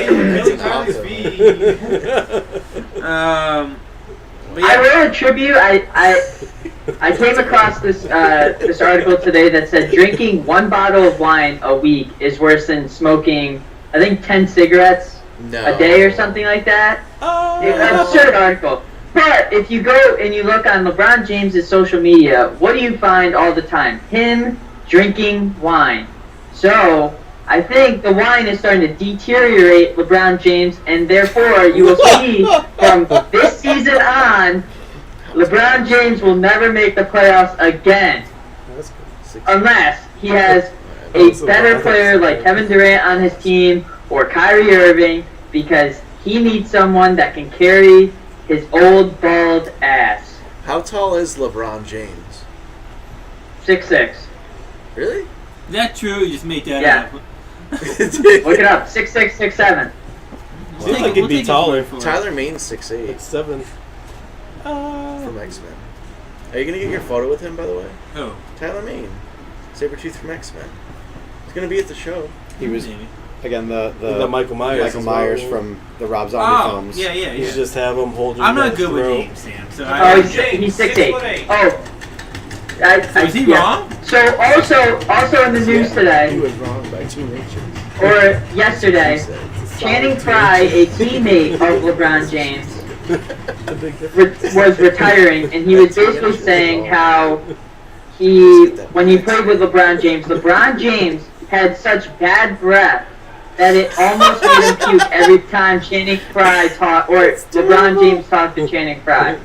That's Billy Charlie's awesome. B. But I yeah, wrote a tribute. I came across this this article today that said drinking 1 bottle of wine a week is worse than smoking, I think, 10 cigarettes No. a day or something like that. It's an absurd article. But if you go and you look on LeBron James's social media, what do you find all the time? Him drinking wine. So I think the wine is starting to deteriorate LeBron James, and therefore you will see from this season on, LeBron James will never make the playoffs again That's good. unless he has a better player like Kevin Durant on his team or Kyrie Irving, because he needs someone that can carry his old bald ass. How tall is LeBron James? 6'6". Really? is that true? You just made that Yeah. up. Look it up. 6'6", 6'7". Seems like he'd be taller. Tyler Maine's 6'8" It's 7. from X-Men. Are you gonna get your photo with him, by the way? Who? Tyler Maine, Sabretooth from X-Men. He's gonna be at the show. He was, Maybe. again, the Michael Myers. Michael as Myers well. from the Rob Zombie Oh, films. yeah. You should just have him hold you I'm by not the good with throat. names, Sam. So Oh, I. he's 6'8". 6'8". Oh. Is he yeah. wrong? So also in the news He today, was wrong by 2 inches. or yesterday, He said. Channing Frye, a teammate of LeBron James, was retiring, and he was basically saying how when he played with LeBron James had such bad breath that it almost made him puke every time Channing Frye talked, or LeBron James talked to Channing Frye.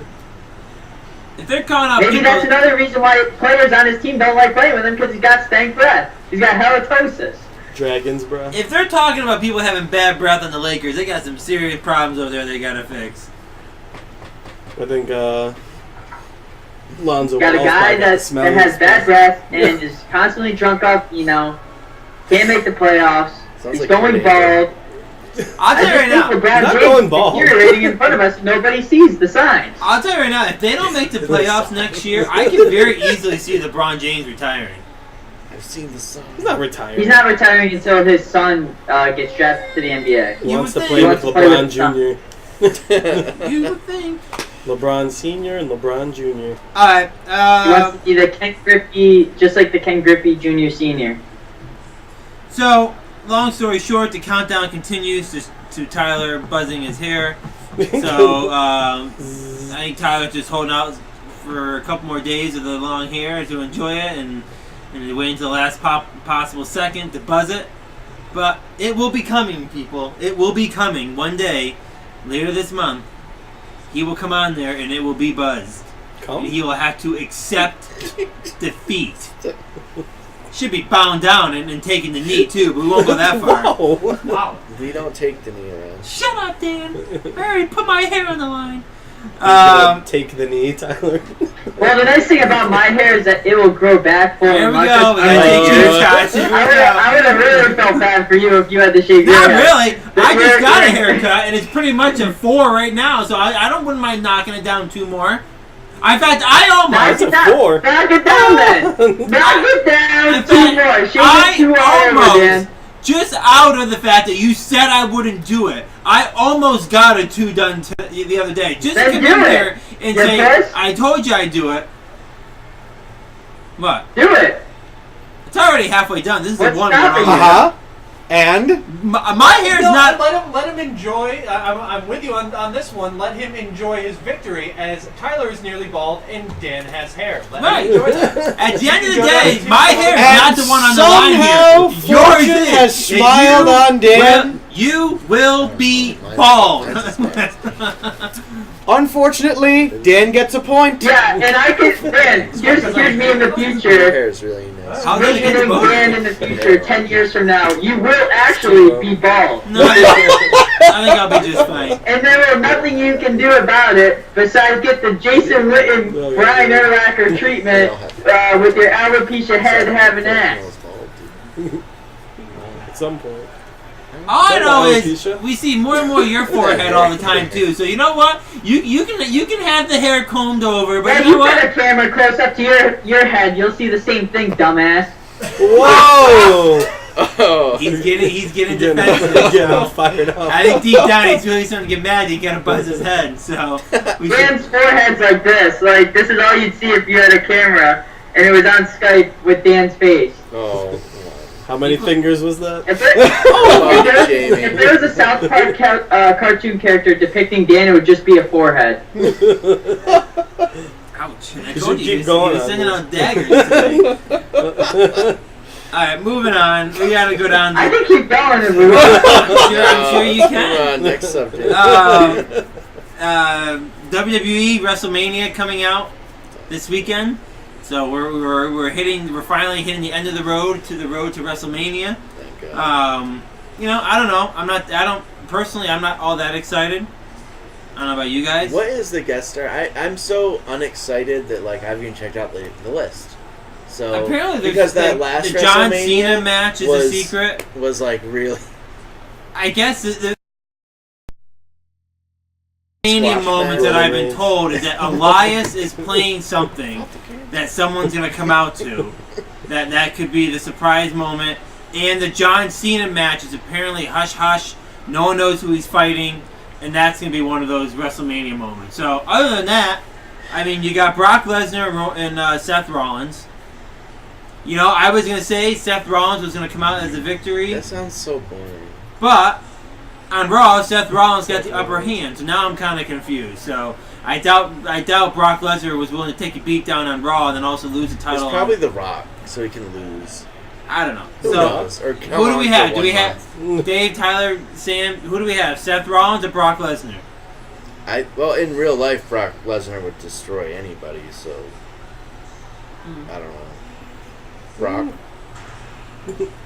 If they're calling out Maybe that's another reason why players on his team don't like playing with him, because he's got stank breath. He's got halitosis. Dragon's breath. If they're talking about people having bad breath on the Lakers, they got some serious problems over there they gotta fix. I think Lonzo Got a Ball's guy probably got the that has smelliest bad breath and is constantly drunk up, can't make the playoffs. Sounds He's like going tornado. bald. I'll tell you right now. LeBron not James going is bald. deteriorating in front of us. Nobody sees the signs. I'll tell you right now, if they don't make the playoffs next year, I can very easily see LeBron James retiring. I've seen the song. He's not retiring. He's not retiring until his son gets drafted to the NBA. He wants You to would play think. with He wants to play LeBron with Jr. You would think. LeBron Sr. and LeBron Jr. Alright, He wants to be the Ken Griffey, just like the Ken Griffey Jr. Sr. so, long story short, the countdown continues to Tyler buzzing his hair. So, I think Tyler's just holding out for a couple more days of the long hair to enjoy it and wait until the last possible second to buzz it. But it will be coming, people. It will be coming one day, later this month. He will come on there and it will be buzzed. And he will have to accept defeat. Should be bound down and taking the knee too, but we won't go that far. Whoa. Wow. We don't take the knee around. Shut up, Dan. I already put my hair on the line. Take the knee, Tyler. Well, the nice thing about my hair is that it will grow back for There we Marcus. go. We gotta take two shots. Here we go. I would have really felt bad for you if you had to shave your Not head. really. I just got a haircut, and it's pretty much a 4 right now, so I wouldn't mind knocking it down 2 more. In fact, I almost. Knock it That's a 4. down. Knock it down then. Knock it down. In 2 fact, more. Shave I it 2 more, almost, Dan. just out of the fact that you said I wouldn't do it, I almost got a 2 done the other day. Just to Then come do in it. here and You're say, first? I told you I'd do it. What? Do it. It's already halfway done. This is What's the one. stopping where you? Uh-huh. And? My hair's No, not. let him enjoy. I'm with you on this one. Let him enjoy his victory, as Tyler is nearly bald and Dan has hair. Let Right. him enjoy that. At the end of the Go day, down my to hair is And not the one on the somehow line here. Yours fortune is. has And smiled on Dan. You will be bald. Unfortunately, Dan gets a point. Yeah, and I can. Dan, here's me in the Your future. hair is really nice. How did it get Visioning both? Dan in the future, 10 years from now, you will actually be bald. No, I think I'll be just fine. And there will nothing you can do about it besides get the Jason Witten, Brian Urlacher treatment with your alopecia head having ass. At some point. All I know is Alopecia? we see more and more of your forehead all the time too. So you know what? You can have the hair combed over, but Yeah, you know you put what? a camera close up to your head, you'll see the same thing, dumbass. Whoa! Oh. He's getting Getting defensive. all fired up. I think deep down he's really starting to get mad. He gotta buzz his head. So we should. Dan's forehead's like this. Like, this is all you'd see if you had a camera, and it was on Skype with Dan's face. Oh. How many fingers was that? If there was a South Park cartoon character depicting Dan, it would just be a forehead. Ouch! I You told should you, keep going he was on sending this. out daggers today. Alright, moving on. We gotta go down I to. can keep going and move on. I'm sure you can. Come on, next subject. WWE Wrestlemania coming out this weekend. So we're finally hitting the end of the road to WrestleMania. Thank God. I don't know. I'm not all that excited. I don't know about you guys. What is the guest star? I'm so unexcited that I haven't even checked out the list. So Apparently, because that last the John WrestleMania Cena match is a secret. Was really. I guess the Mania Squash moments match. that I've been told is that Elias is playing something that someone's gonna come out to. That could be the surprise moment. And the John Cena match is apparently hush hush. No one knows who he's fighting, and that's gonna be one of those WrestleMania moments. So other than that, I mean, you got Brock Lesnar and Seth Rollins. You know, I was gonna say Seth Rollins was gonna come out as a victory. That sounds so boring. But on Raw, Seth Rollins got the upper hand, so now I'm kind of confused. So I doubt Brock Lesnar was willing to take a beat down on Raw and then also lose the title. It's probably The Rock, so he can lose. I don't know. Who knows? Or who do we have? Do we have Dave, Tyler, Sam? Who do we have? Seth Rollins or Brock Lesnar? Well, in real life, Brock Lesnar would destroy anybody. So I don't know. Brock.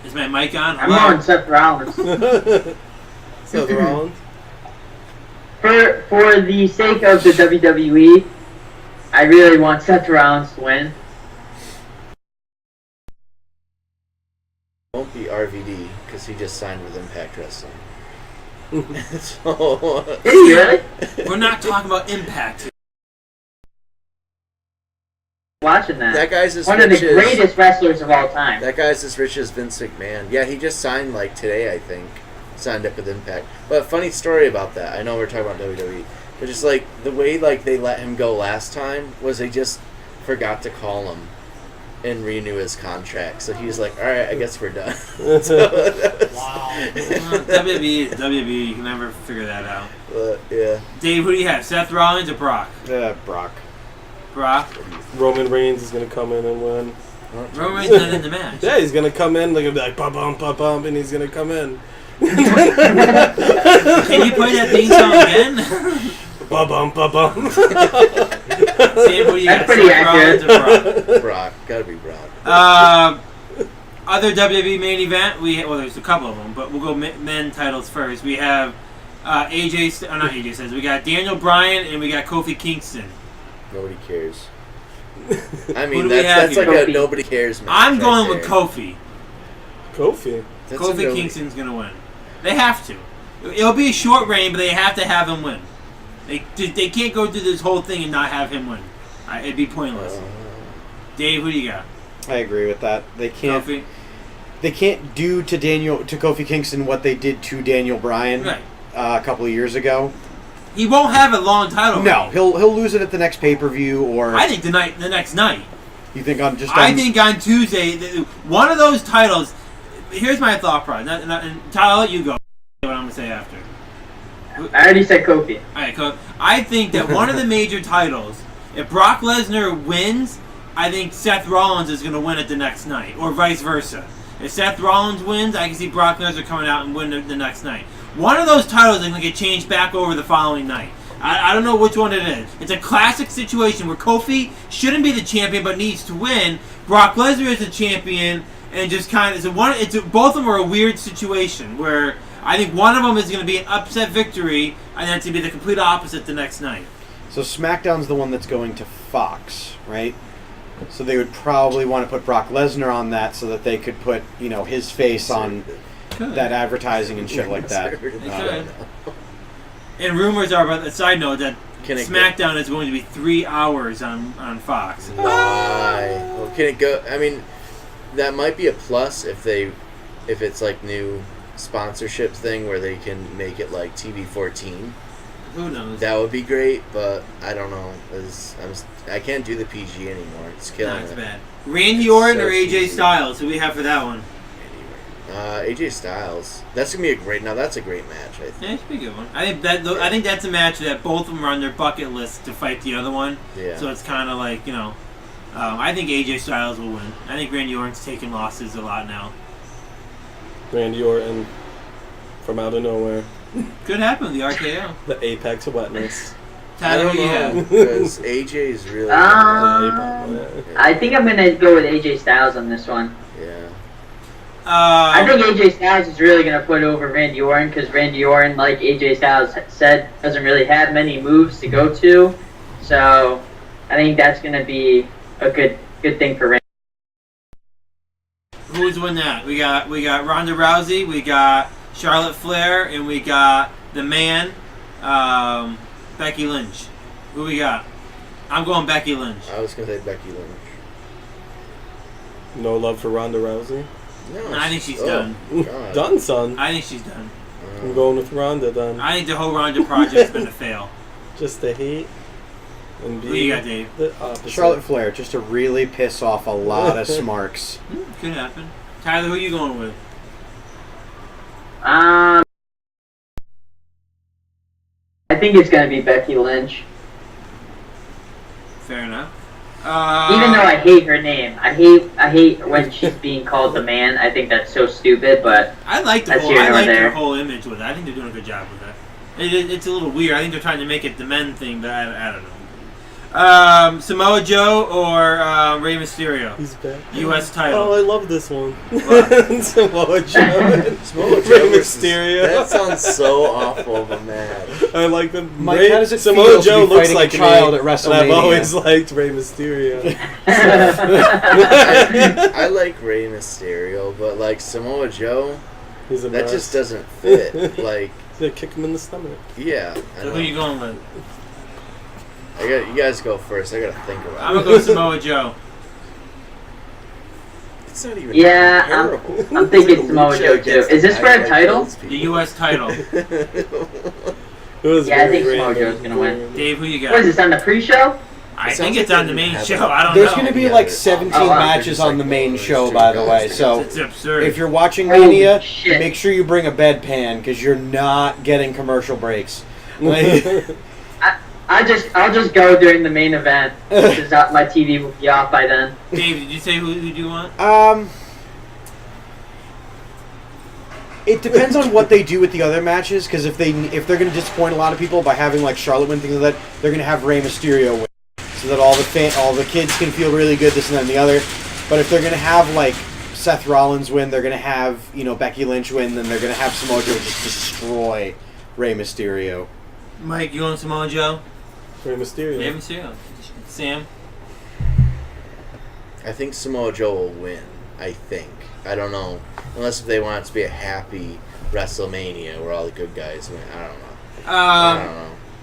Is my mic on? I'm on Seth Rollins. Seth Rollins. For the sake of the WWE, I really want Seth Rollins to win. Won't be RVD because he just signed with Impact Wrestling. So, Is he really? We're not talking about Impact. Watching that. That guy's as one of rich the as- greatest wrestlers of all time. That guy's as rich as Vince McMahon. Yeah, he just signed like today, I think. Signed up with Impact. But funny story about that. I know we're talking about WWE, but just like the way like they let him go last time was they just forgot to call him and renew his contract. So he was like, "All right, I guess we're done." Wow. WWE is WWE. You can never figure that out. But yeah, Dave, who do you have? Seth Rollins or Brock? Brock. Brock. Roman Reigns is gonna come in and win. Roman Reigns not in the match. Yeah, he's gonna come in. They're gonna be like, "Bum bum bum bum," and he's gonna come in. Can you play that theme song again? Bum bum bum bum. Sam, who do you got? That's pretty Seth Rollins or Brock? Brock, gotta be Brock. Other WWE main event. There's a couple of them, but we'll go men titles first. We have not AJ Styles. We got Daniel Bryan and we got Kofi Kingston. Nobody cares. I Who mean, do we have that's like here? a nobody cares match. I'm going right with there. Kofi. Kofi. That's a Kofi nobody- Kingston's gonna win. They have to. It'll be a short reign, but they have to have him win. They can't go through this whole thing and not have him win. It'd be pointless. Dave, who do you got? I agree with that. They can't. Kofi. They can't do to Kofi Kingston what they did to Daniel Bryan Right. a couple of years ago. He won't have a long title. No, reign. he'll lose it at the next pay-per-view, or I think the next night. you think on just. I think on Tuesday, one of those titles. Here's my thought process. And Tyler, I'll let you go. What I'm gonna say after. I already said Kofi. All right, Coach. I think that one of the major titles, if Brock Lesnar wins, I think Seth Rollins is going to win it the next night, or vice versa. If Seth Rollins wins, I can see Brock Lesnar coming out and winning the next night. One of those titles is going to get changed back over the following night. I don't know which one it is. It's a classic situation where Kofi shouldn't be the champion but needs to win. Brock Lesnar is the champion, and just kind of both of them are a weird situation where I think one of them is going to be an upset victory, and then to be the complete opposite the next night. So SmackDown's the one that's going to Fox, right? So they would probably want to put Brock Lesnar on that so that they could put, his face on that advertising and shit like that. They could. And rumors are, about a side note, that SmackDown is going to be 3 hours on Fox. Why? Well, can it go? I mean, that might be a plus if it's like new sponsorship thing where they can make it like TV 14. Who knows? That would be great, but I don't know. I can't do the PG anymore. It's killing It's it. bad. Randy Orton so or AJ cheesy. Styles? Who we have for that one? AJ Styles. That's gonna be a great match. I think. Yeah, it should be a good one. I think that's a match that both of them are on their bucket list to fight the other one. Yeah. So it's kind of like I think AJ Styles will win. I think Randy Orton's taking losses a lot now. Randy Orton from out of nowhere. Could happen with the RKO. The apex of wetness. I Tyler, don't who you know have? because AJ is really. I think I'm gonna go with AJ Styles on this one. Yeah. I think AJ Styles is really gonna put over Randy Orton because Randy Orton, like AJ Styles said, doesn't really have many moves to go to. So I think that's gonna be a good thing for Randy. Who's win that? We got Ronda Rousey, we got Charlotte Flair, and we got the man, Becky Lynch. Who we got? I'm going Becky Lynch. I was gonna say Becky Lynch. No love for Ronda Rousey. No, I think she's done. God. Done, son. I think she's done. I'm going with Ronda then. I think the whole Ronda project's been a fail. Just to hate and be Who you got, Dave? the opposite. Charlotte Flair, just to really piss off a lot of smarks. Could happen. Tyler, who you going with? think it's gonna be Becky Lynch. Fair enough. Even though I hate her name, I hate when she's being called the man. I think that's so stupid. But I like that's here nor their there. whole image with it. I think they're doing a good job with it. It's a little weird. I think they're trying to make it the men thing, but I don't know. Samoa Joe or Rey Mysterio? He's back. U.S. title. Oh, I love this one. What? Samoa Joe. Samoa Rey Joe Mysterio. That sounds so awful, but man. I like them. Mike, how does it Samoa feel Joe to be looks fighting like a child me, at WrestleMania? and I've always liked Rey Mysterio. I like Rey Mysterio, but like Samoa Joe, He's a that mess. just doesn't fit. Like, Yeah, kick him in the stomach. yeah. I So know. who you going with? You guys go first. I gotta think about I'm it. gonna go Samoa Joe. It's not even Yeah, comparable. I'm thinking Samoa Joe too. Is this for a title? The U.S. title. It was Yeah, I think very Samoa random. Joe's gonna win. Dave, who you got? What is this on the pre-show? I It think sounds it's like on the they main have show. it. I don't There's know. going to be Yeah, like but- 17 Oh, wow. matches on the main show, by the way. So It's absurd. if you're watching Holy Mania, shit. make sure you bring a bedpan because you're not getting commercial breaks. Like, I'll just go during the main event. Because my TV will be off by then. Dave, did you say who do you want? it depends on what they do with the other matches. Because if they're going to disappoint a lot of people by having like Charlotte win things like that, they're going to have Rey Mysterio win, so that all the kids can feel really good. This and that and the other. But if they're going to have like Seth Rollins win, they're going to have Becky Lynch win, then they're going to have Samoa Joe just destroy Rey Mysterio. Mike, you want Samoa Joe? Rey Mysterio. Rey Mysterio. Sam? I think Samoa Joe will win. I think. I don't know. Unless if they want it to be a happy WrestleMania where all the good guys win. I don't know. I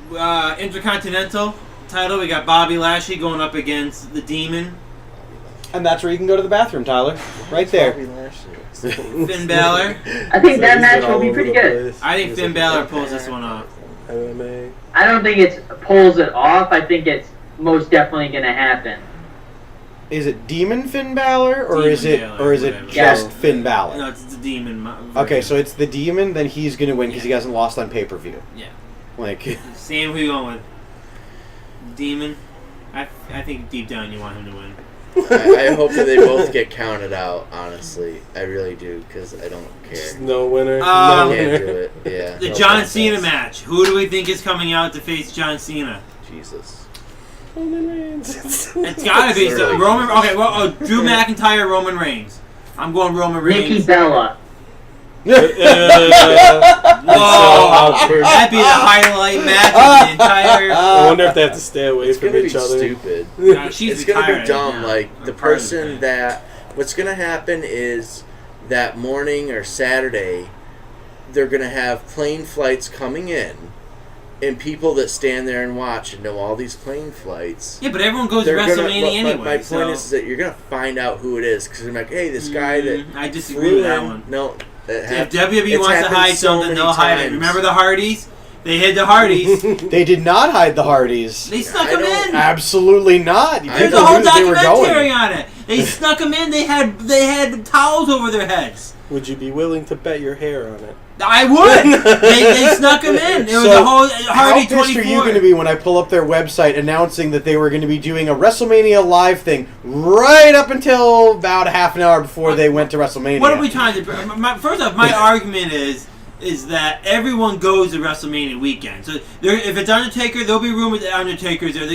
don't know. Intercontinental title, we got Bobby Lashley going up against the Demon. And that's where you can go to the bathroom, Tyler. Right there. Bobby Lashley. Finn Balor. I think that He's match been will all be over pretty the good. place. I think He's Finn like Balor pulls this one off. MMA. I don't think it's pulls it off. I think it's most definitely going to happen. Is it Demon Finn Balor or Demon is it Balor, just whatever. Finn Balor? No, it's the Demon. Okay, so it's the Demon. Then he's gonna win because he hasn't lost on pay-per-view. Yeah. Like, Sam, who you going with? Demon? I think deep down you want him to win. I hope that they both get counted out, honestly. I really do, because I don't care. Just no winner. Um, no I can't winner. do it. Yeah. The no John Cena contest. match. Who do we think is coming out to face John Cena? Jesus. Roman Reigns. It's gotta be so, Roman. Okay, well, Drew McIntyre, Roman Reigns. I'm going Roman Nikki Reigns. Bella. Whoa, awkward. that'd be the highlight match of the entire. I wonder if they have to stay away It's from gonna be each other. stupid. She's It's gonna be retired dumb. now. Like, Or the part of person it. that... What's gonna happen is that morning or Saturday, they're gonna have plane flights coming in, and people that stand there and watch and know all these plane flights... Yeah, but everyone goes to they're gonna- WrestleMania but anyway. my point so. is that you're gonna find out who it is, because they're like, hey, this guy that I disagree flew with that in... one. No. If WWE wants to hide something, they'll hide it. Remember the Hardys? They hid the Hardys. they did not hide the Hardys. They snuck I them don't- in. Absolutely not. You There's There's people a whole knew they were documentary going. on it. They snuck them in. They had towels over their heads. Would you be willing to bet your hair on it? I would. they snuck them in. It was So, a whole How Hardy pissed 24. are you going to be when I pull up their website announcing that they were going to be doing a WrestleMania live thing right up until about half an hour before they went to WrestleMania? What are we trying to? First off, my argument is that everyone goes to WrestleMania weekend. So if it's Undertaker, there'll be rumors that Undertaker's there.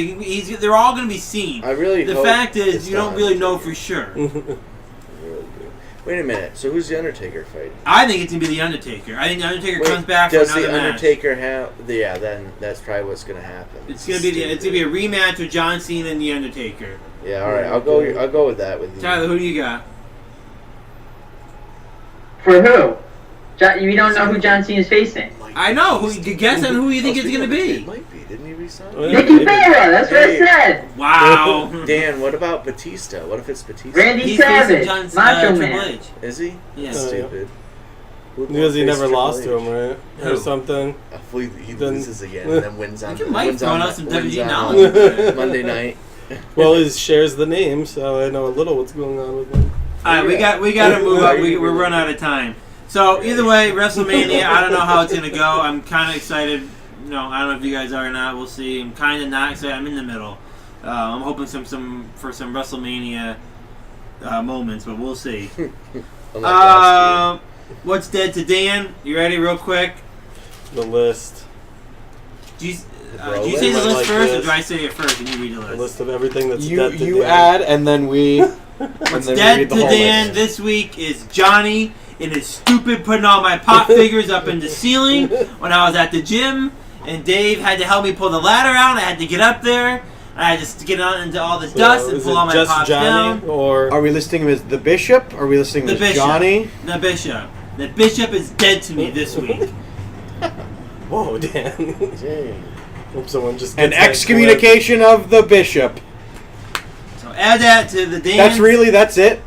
They're all going to be seen. I really The hope fact is, it's you don't not really know Undertaker. for sure. I really do. Wait a minute. So who's the Undertaker fighting? I think it's going to be the Undertaker. I think the Undertaker Wait, comes back for does another the match. Undertaker have? Yeah, then that's probably what's gonna happen. It's going to be a rematch with John Cena and the Undertaker. Yeah, all right. I'll go with that with you. Tyler, who do you got? For who? You don't know who John Cena's facing. I know. Guess on who you think it's going to It be. might be. Didn't he resign? Well, Nikki Bella, that's what I said. Wow. Dan, what about Batista? What if it's Batista? Randy He's facing Savage, John Macho Triple Man. H. Is he? Yeah. That's Oh, yeah. stupid. Who'd Because he face never Triple lost H? to him, right? Who? Or something. Hopefully he Then- loses again and then wins on. Look at Mike wins throwing on- out some wins WWE on knowledge. Monday night. Well, he shares the name, so I know a little what's going on with him. All right, we got to move up. We're running out of time. So either way, WrestleMania. I don't know how it's gonna go. I'm kind of excited No, I don't know if you guys are or not. We'll see. I'm kind of not, so I'm in the middle. I'm hoping for some WrestleMania moments, but we'll see. What's dead to Dan? You ready, real quick? The list. Do you say the list first, or do I say it first and you read the list? A list of everything that's dead to Dan. You add, and then we. What's dead to Dan this week is Johnny and his stupid putting all my pop figures up in the ceiling when I was at the gym, and Dave had to help me pull the ladder out. I had to get up there. I had to get out into all the dust and pull all my pops Johnny, down. Or are we listing him as the Bishop? Are we listing him as Johnny? The Bishop. The Bishop is dead to me this week. Whoa, Dan. Dang. Hope someone just An gets that excommunication of the Bishop. So add that to the Dan. That's it?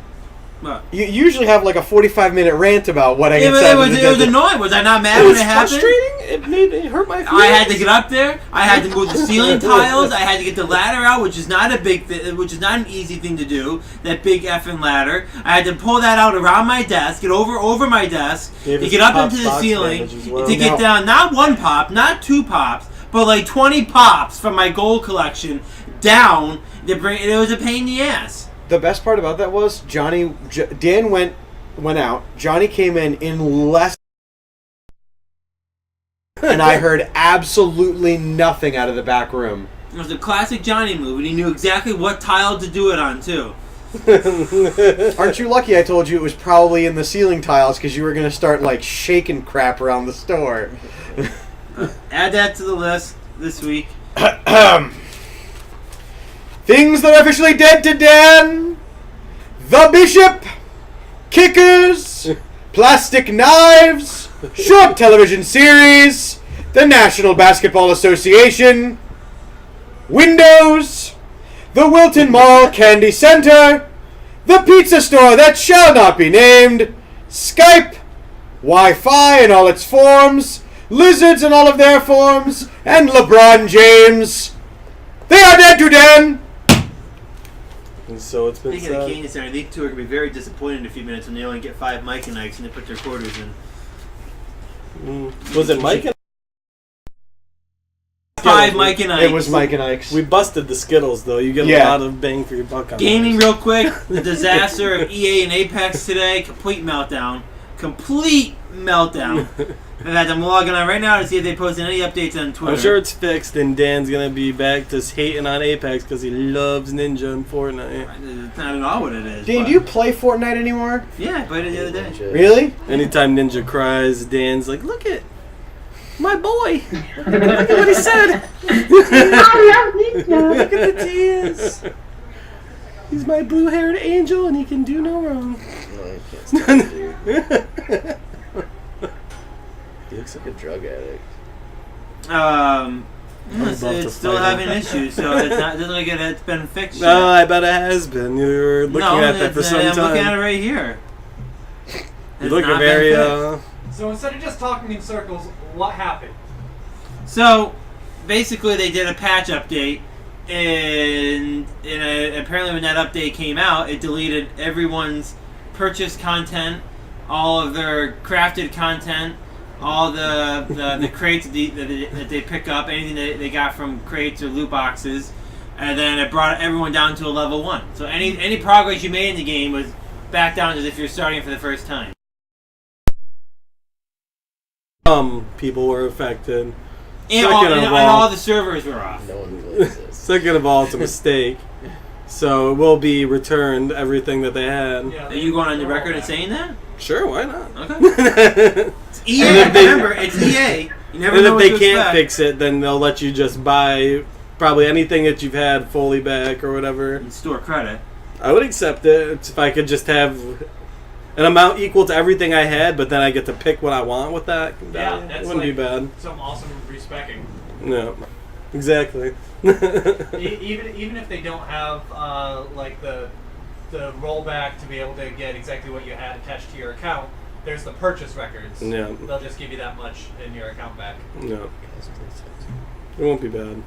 What? You usually have like a 45-minute rant about what I can say. It was annoying. Was I not mad when it happened? Frustrating. It hurt my feelings. I had to get up there. I had to move the ceiling tiles. I had to get the ladder out, which is not which is not an easy thing to do. That big effing ladder. I had to pull that out around my desk, get over my desk, to get up into the ceiling, to get down not one pop, not two pops, but like 20 pops from my gold collection down. It was a pain in the ass. The best part about that was Dan went out. Johnny came in less, and I heard absolutely nothing out of the back room. It was a classic Johnny move, and he knew exactly what tile to do it on too. Aren't you lucky I told you it was probably in the ceiling tiles because you were going to start like shaking crap around the store. Add that to the list this week. Things that are officially dead to Dan. The Bishop. Kickers. Plastic knives. Short television series. The National Basketball Association. Windows. The Wilton Mall Candy Center. The pizza store that shall not be named. Skype. Wi-Fi in all its forms. Lizards in all of their forms. And LeBron James. They are dead to Dan. And so it's been Speaking of the Candy Center, these two are going to be very disappointed in a few minutes when they only get 5 Mike and Ikes and they put their quarters in. Was it Mike and 5 Mike and Ikes. It was Mike and Ike's. We busted the Skittles, though. You get a lot of bang for your buck on Gaming those. real quick. The disaster of EA and Apex today. Complete meltdown. In fact, I'm logging on right now to see if they posted any updates on Twitter. I'm sure it's fixed, and Dan's going to be back to hating on Apex because he loves Ninja and Fortnite. It's not at all what it is. Dan, do you play Fortnite anymore? Yeah, I played it the other day. Really? Anytime Ninja cries, Dan's like, look at my boy. Look at what he said. Look at the tears. He's my blue-haired angel, and he can do no wrong. No, he can't stand you. He looks like a drug addict. It's still having issues, so it doesn't look like it's been fixed yet. No, I bet it has been. You were looking at that for some time. I'm looking at it right here. You look very. So instead of just talking in circles, what happened? So basically, they did a patch update, and apparently when that update came out, it deleted everyone's purchased content, all of their crafted content, all the crates that they pick up, anything that they got from crates or loot boxes, and then it brought everyone down to a level 1. So any progress you made in the game was back down as if you're starting for the first time. People were affected. And all the servers were off. No one believes this. Second of all, it's a mistake. So it will be returned, everything that they had. Yeah, Are you going on the record and saying that? Sure, why not? Okay. It's EA. Remember, it's EA. You never And know if what they to can't expect. fix it, then they'll let you just buy probably anything that you've had fully back or whatever. And store credit. I would accept it if I could just have an amount equal to everything I had, but then I get to pick what I want with that. Yeah, That that's wouldn't be bad. Some awesome respecking. No, exactly. Even if they don't have like the rollback to be able to get exactly what you had attached to your account, there's the purchase records. Yeah. They'll just give you that much in your account back. No, it won't be bad.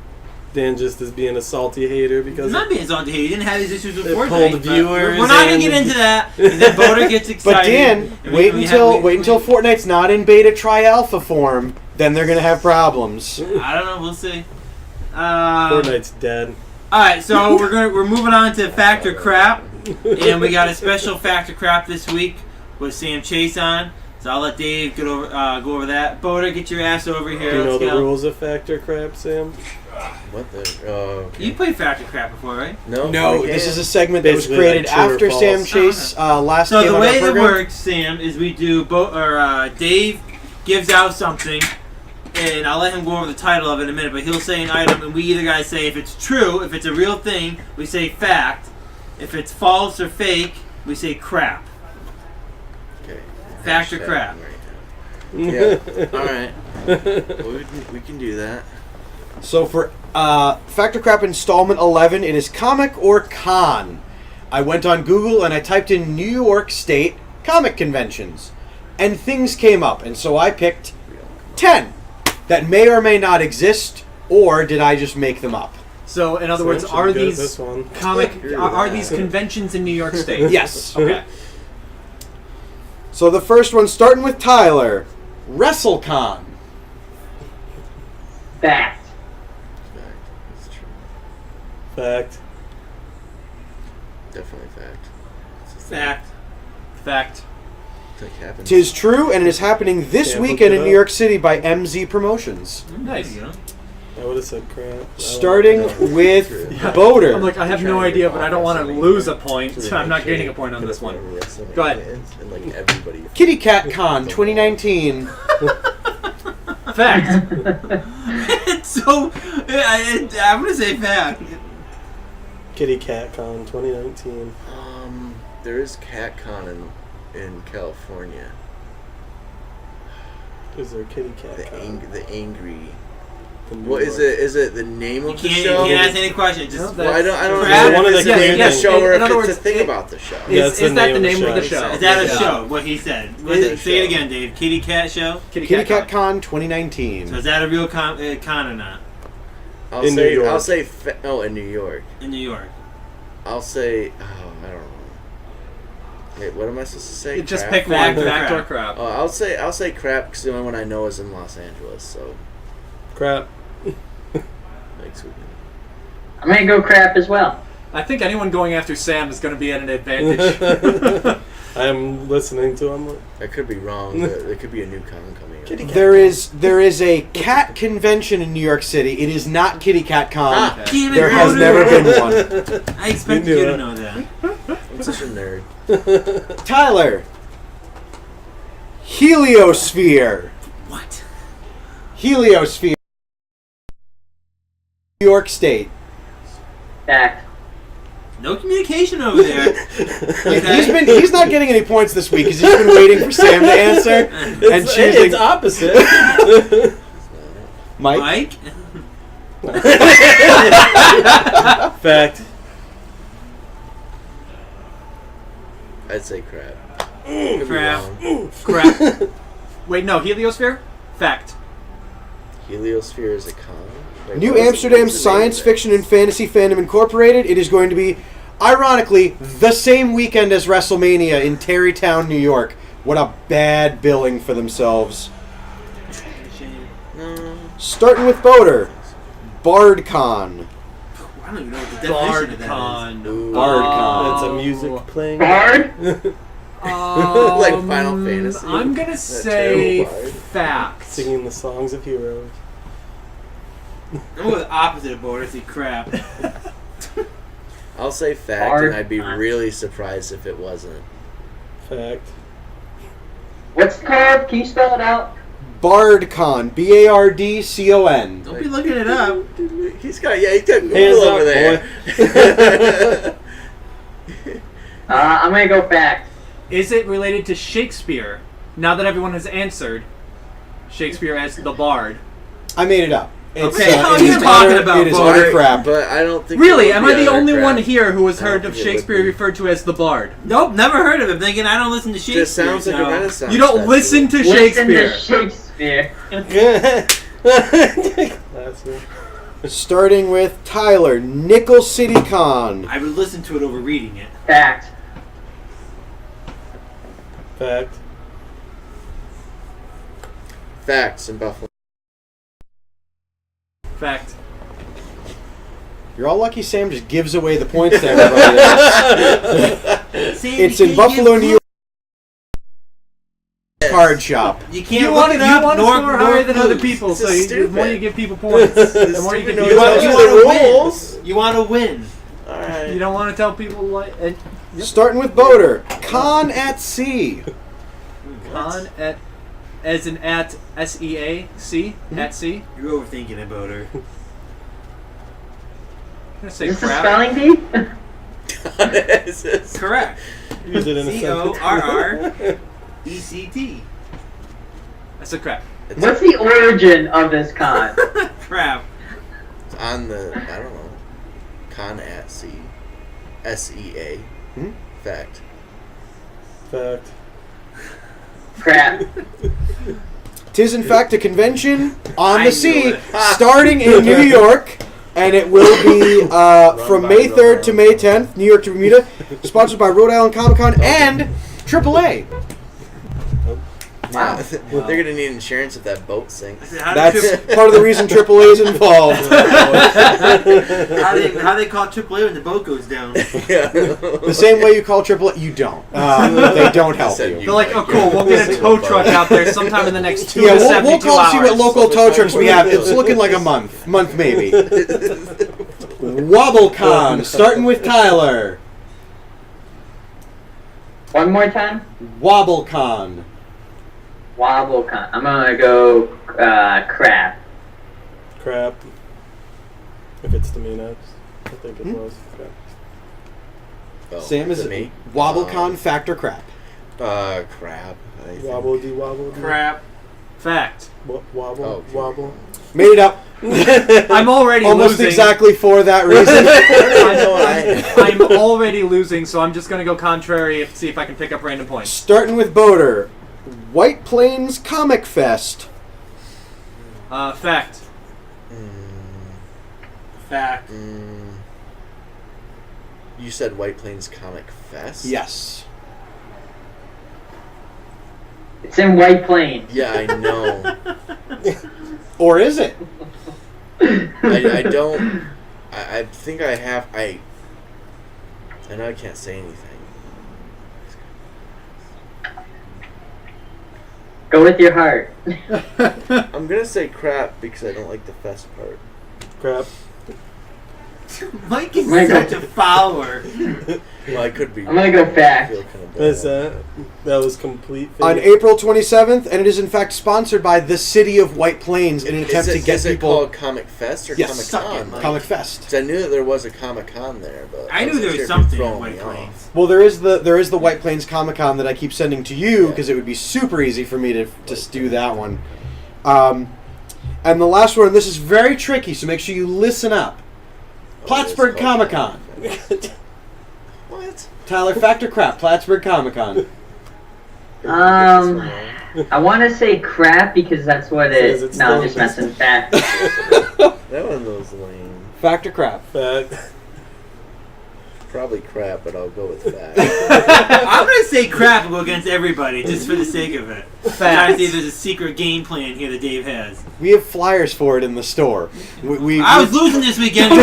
Dan just is being a salty hater because I'm not being salty. He didn't have these issues with It Fortnite. pulled but viewers we're not going to and- get into that. Because then Boda gets excited. But Dan, and wait until Fortnite's not in beta tri-alpha form. then they're gonna have problems. I don't know. We'll see. Fortnite's dead. All right, so we're moving on to Factor Crap, and we got a special Factor Crap this week with Sam Chase on. So I'll let Dave go over that. Boda, get your ass over here. Do you know Let's the go. rules of Factor Crap, Sam? What the? Okay. You played Factor Crap before, right? No, This is a segment that was Basically, created like, true or after false. Sam Chase last So came the on way our that program. works, Sam, is we do Dave gives out something, and I'll let him go over the title of it in a minute. But he'll say an item, and we either guys say if it's true, if it's a real thing, we say fact. If it's false or fake, we say crap. Okay. Factor Hashtag crap. right now. Yeah. All right. Well, we can do that. So for Factor Crap installment 11, it is comic or con. I went on Google and I typed in New York State comic conventions, and things came up, and so I picked 10 that may or may not exist, or did I just make them up? So, in other Sam words, should are be good at these this one. are these conventions in New York State? Yes. Okay. So the first one, starting with Tyler, WrestleCon. Fact. Fact. That's true. Fact. Definitely fact. It's a thing. Fact. Fact. It's like happens. Tis true, and it is happening this Can't look weekend it in up. New York City by MZ Promotions. Nice. There you go. I would have said crap. Starting with Boater. I'm like, I have no idea, but I don't want to lose a point, so I'm not gaining a point on this one. Go ahead. And like everybody. Kitty Cat Con 2019. Fact. So I'm gonna say fact. Kitty Cat Con 2019. There is CatCon in California. Is there Kitty Cat The Con? the angry. in New What is York? it? Is it the name You of the can't show? ask any questions. Just No, Well, I don't Crap. know One of if it's the the name of the things. show or In if other it's words, a thing it- about the show. Yeah, Is it's the that the name name of of the the show. show? Is that a Yeah. show? What he said. Was It's it, a say it show. again, Dave. Kitty Cat show. Kitty Kitty Cat Cat Con 2019. So is that a real con or not I'll In say, New York. I'll say. In New York. in New York? I'll say. Oh, I don't know. Wait, what am I supposed to say? Just Crap? pick one. Fact or Fact or crap? crap. Oh, I'll say crap because the only one I know is in Los Angeles. So Crap. next weekend. I'm gonna go crap as well. I think anyone going after Sam is going to be at an advantage. I am listening to him. I could be wrong, but there could be a new con coming up. Kitty Cat. There is a cat convention in New York City. It is not Kitty Cat Con. Ah, Damn it, There has Roder. never been one. I expected You you knew to it. know that. I'm such a nerd. Tyler. Heliosphere. What? Heliosphere. New York State. Fact. No communication over there. Okay. He's not getting any points this week because he's been waiting for Sam to answer and It's choosing opposite. Mike. Mike? Fact. I'd say crap. Could be Crap. wrong. Crap. Wait, no. Heliosphere? Fact. Heliosphere is a con. Wait, New what's- Amsterdam what's the name Science of it? Fiction and Fantasy Fandom Incorporated. It is going to be, ironically, the same weekend as WrestleMania in Tarrytown, New York. What a bad billing for themselves. No. Starting with Boater. BardCon. I don't even know what the definition of that BardCon. Ooh. BardCon. That's a music playing. Bard? Like Final Fantasy. I'm going to That say terrible bard. fact. Singing the songs of heroes. is. I'm going with the opposite of Boater. See crap. I'll say fact, Bard. and I'd be really surprised if it wasn't. Fact. What's it called? Can you spell it out? BardCon. BARDCON. Don't be looking it up. He's got Google Hands over up, there. I'm gonna go fact. Is it related to Shakespeare? Now that everyone has answered, Shakespeare as the Bard. I made it up. It's, Okay, how it are you is talking utter- about, It is Boater? utter crap. But I don't think. Really? it Am would I be the utter only crap. one here who has I don't heard of think it would Shakespeare be. referred to as the Bard? Nope, never heard of him. Thinking I don't listen to Shakespeare. Just sounds like so. a Renaissance. You don't listen to Listen to Shakespeare. Shakespeare. That's me. Starting with Tyler. Nickel City Con. I would listen to it over reading it. Fact. Fact. Facts in Buffalo. Fact. You're all lucky Sam just gives away the points to everybody else. Sam, It's you in can't Buffalo, give New York. Card shop. You can't You look want it to up. score higher than other lose. people, This so is the more stupid. you give people points, the more you stupid give no You people want, tells you you want the to win. rules. You want to win. Alright. You don't want to tell people like Starting with Boater. Con at sea. con at as in at SEAC at sea. You're overthinking it, Boater. I'm gonna say Is this a crap. spelling bee? Correct. Use it in a sentence. CORRECT. I said crap. What's the origin of this con? Crap. It's on the, I don't know, con at sea. SEA. Hmm? Fact. Fact. Crap. Tis in fact a convention on I the knew sea, it. starting in New York, and it will be from by May Rhode 3rd to Island. May 10th, New York to Bermuda, sponsored by Rhode Island Comic Con and AAA. Yeah, they're gonna need insurance if that boat sinks. That's part of the reason AAA is involved. how they call AAA when the boat goes down. Yeah. The same way you call AAA, you don't. They don't help Said you. They're like, oh cool, we'll get a tow truck out there sometime in the next 2 Yeah, to we'll 72 call hours. see what local tow trucks we have. It's looking like a month maybe. WobbleCon, starting with Tyler. One more time. WobbleCon. WobbleCon. I'm gonna go crap. Crap. If it's to me next. I think it was. Crap. Oh, Sam, is it it me? WobbleCon fact or crap? Crap. I think. Wobble dee wobble dee. Crap. Fact. Wobble Oh, okay. wobble. Made it up. I'm already Almost losing. exactly for that reason. I'm already losing, so I'm just gonna go contrary and see if I can pick up random points. Starting with Boater. White Plains Comic Fest. Fact. Fact. You said White Plains Comic Fest? Yes. It's in White Plains. Yeah, I know. Or is it? I don't. I think I have. I know I can't say anything. Go with your heart. I'm gonna say crap because I don't like the fest part. Crap. Mike is Michael. such a follower. Well, I could be. I'm gonna go fact. feel kind of That's bad. that was complete. On fake. April 27th, and it is in fact sponsored by the city of White Plains in an attempt to get is it people. called Comic Fest or Yes. Comic Suck it, Con? Mike. Comic Fest. 'Cause I knew that there was a Comic Con there, but I knew wasn't there sure was if you're something in throwing White me Plains. off. Well, there is the White Plains Comic Con that I keep sending to you because it would be super easy for me to just do that one. And the last one, and this is very tricky, so make sure you listen up. Plattsburgh Comic Con. What? Tyler, fact or crap? Plattsburgh Comic Con. I want to say crap because that's what Says it. it's No, I'm still- just messing. Fact. That one was lame. Fact or crap? Fact. Probably crap, but I'll go with fact. I'm gonna say crap and go against everybody just for the sake of it. Trying to see if there's a secret game plan here that Dave has. We have flyers for it in the store. I was losing this weekend. I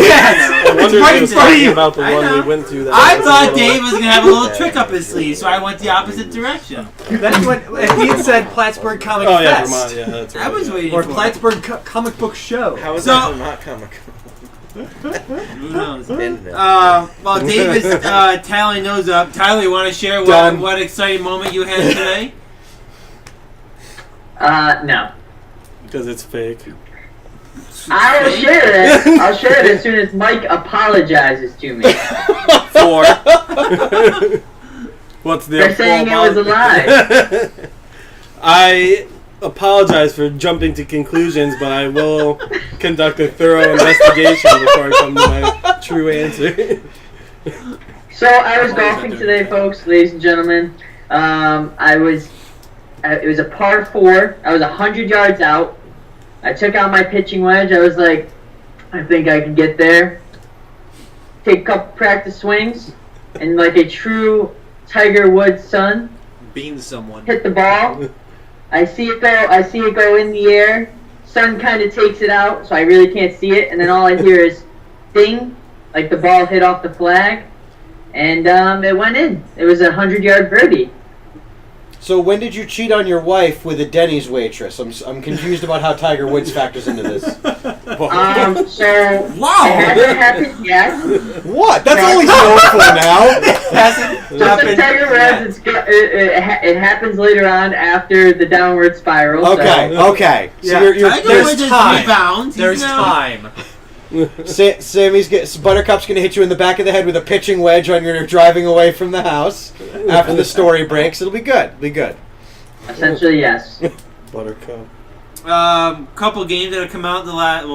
It's wondered right if he in was front of talking you. about the I one know. we went to. That I was thought a little- Dave was gonna have a little trick up his sleeve, so I went the opposite direction. That's what if he had said Plattsburgh Comic Oh yeah, Fest Vermont. Yeah, that's right. I was yeah. waiting or for it. Plattsburgh Comic Book Show. How is So- that not Comic Con? Who knows? Internet. While Dave is tallying those up, Tyler, you want to share Done. what exciting moment you had today? No. Because it's fake. I'll share it. I'll share it as soon as Mike apologizes to me For what's the for saying it was a lie. I apologize for jumping to conclusions, but I will conduct a thorough investigation before I come to my true answer. So I was golfing today, folks, ladies and gentlemen. It was a par 4. I was 100 yards out. I took out my pitching wedge. I was like, I think I can get there. Take a couple practice swings, and like a true Tiger Woods son, Being someone. hit the ball. I see it go in the air, sun kind of takes it out, so I really can't see it. And then all I hear is ding, like the ball hit off the flag, and it went in. It was a 100-yard birdie. So when did you cheat on your wife with a Denny's waitress? I'm confused about how Tiger Woods factors into this. So wow, it hasn't happened yet. What? That's all he's known for now. Just like Tiger Woods, it happens later on after the downward spiral. Okay, so. okay. So Yeah. there's time. Rebounds. There's time. Buttercup's gonna hit you in the back of the head with a pitching wedge when you're driving away from the house after the story breaks. It'll be good. Be good. Essentially, yes. Buttercup. Couple games that have come out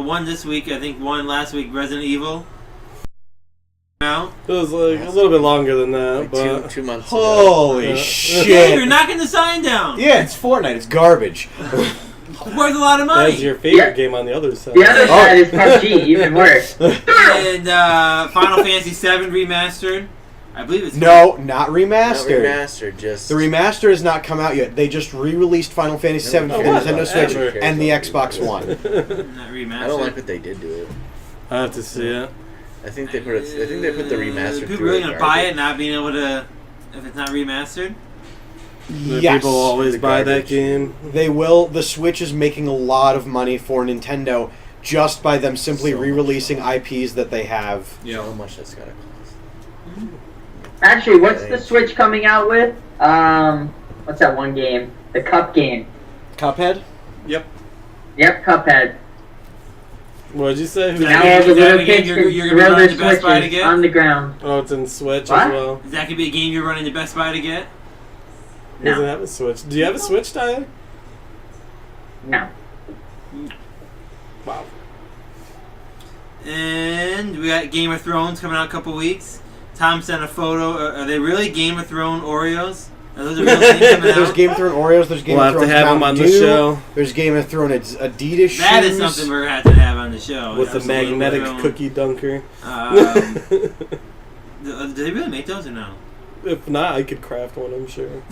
one this week. I think one last week. Resident Evil. Out. It was like a little bit longer than that, Like but 2 months ago. Holy Yeah, shit! you're knocking the sign down. Yeah, it's Fortnite. It's garbage. Worth a lot of money. that's your favorite game on the other side. The other side is PUBG, even worse. And Final Fantasy VII Remastered. I believe it's No, not Not remastered. remastered, just The remaster has not come out yet. They just re-released Final Fantasy VII for the what? Nintendo Switch Whatever. and the Xbox One. not remastered. I don't like what they did to it. I have to see it. I think they put the remastered. People through really it gonna buy garbage. it, not being able to, if it's not remastered. The Yes. people always The buy that garbage. game. They will. The Switch is making a lot of money for Nintendo just by them simply So re-releasing IPs that they have. You know how much that's gotta cost. Actually, what's the Switch coming out with? What's that one game? The Cup game. Cuphead? Yep. Yep, Cuphead. What did you say? Who's Yeah. Now all the Is that little a game kids you're can gonna throw run their to Best Buy to Switches get? on the ground. Oh, it's in Switch What? as well. Is that gonna be a game you're running to Best Buy to get? He doesn't No. have a Switch. Do you have a Switch, Tyler? No. Wow. And we got Game of Thrones coming out in a couple weeks. Tom sent a photo. Are they really Game of Thrones Oreos? Are those the real things coming There's out? Game of Thrones Oreos. There's Game We'll of have to Thrones have him Mountain on the Dew, show. There's Game of Thrones Adidas shoes. That is something we're going to have on the show. With the Absolutely. magnetic Um, cookie dunker. Do they really make those or no? If not, I could craft one, I'm sure.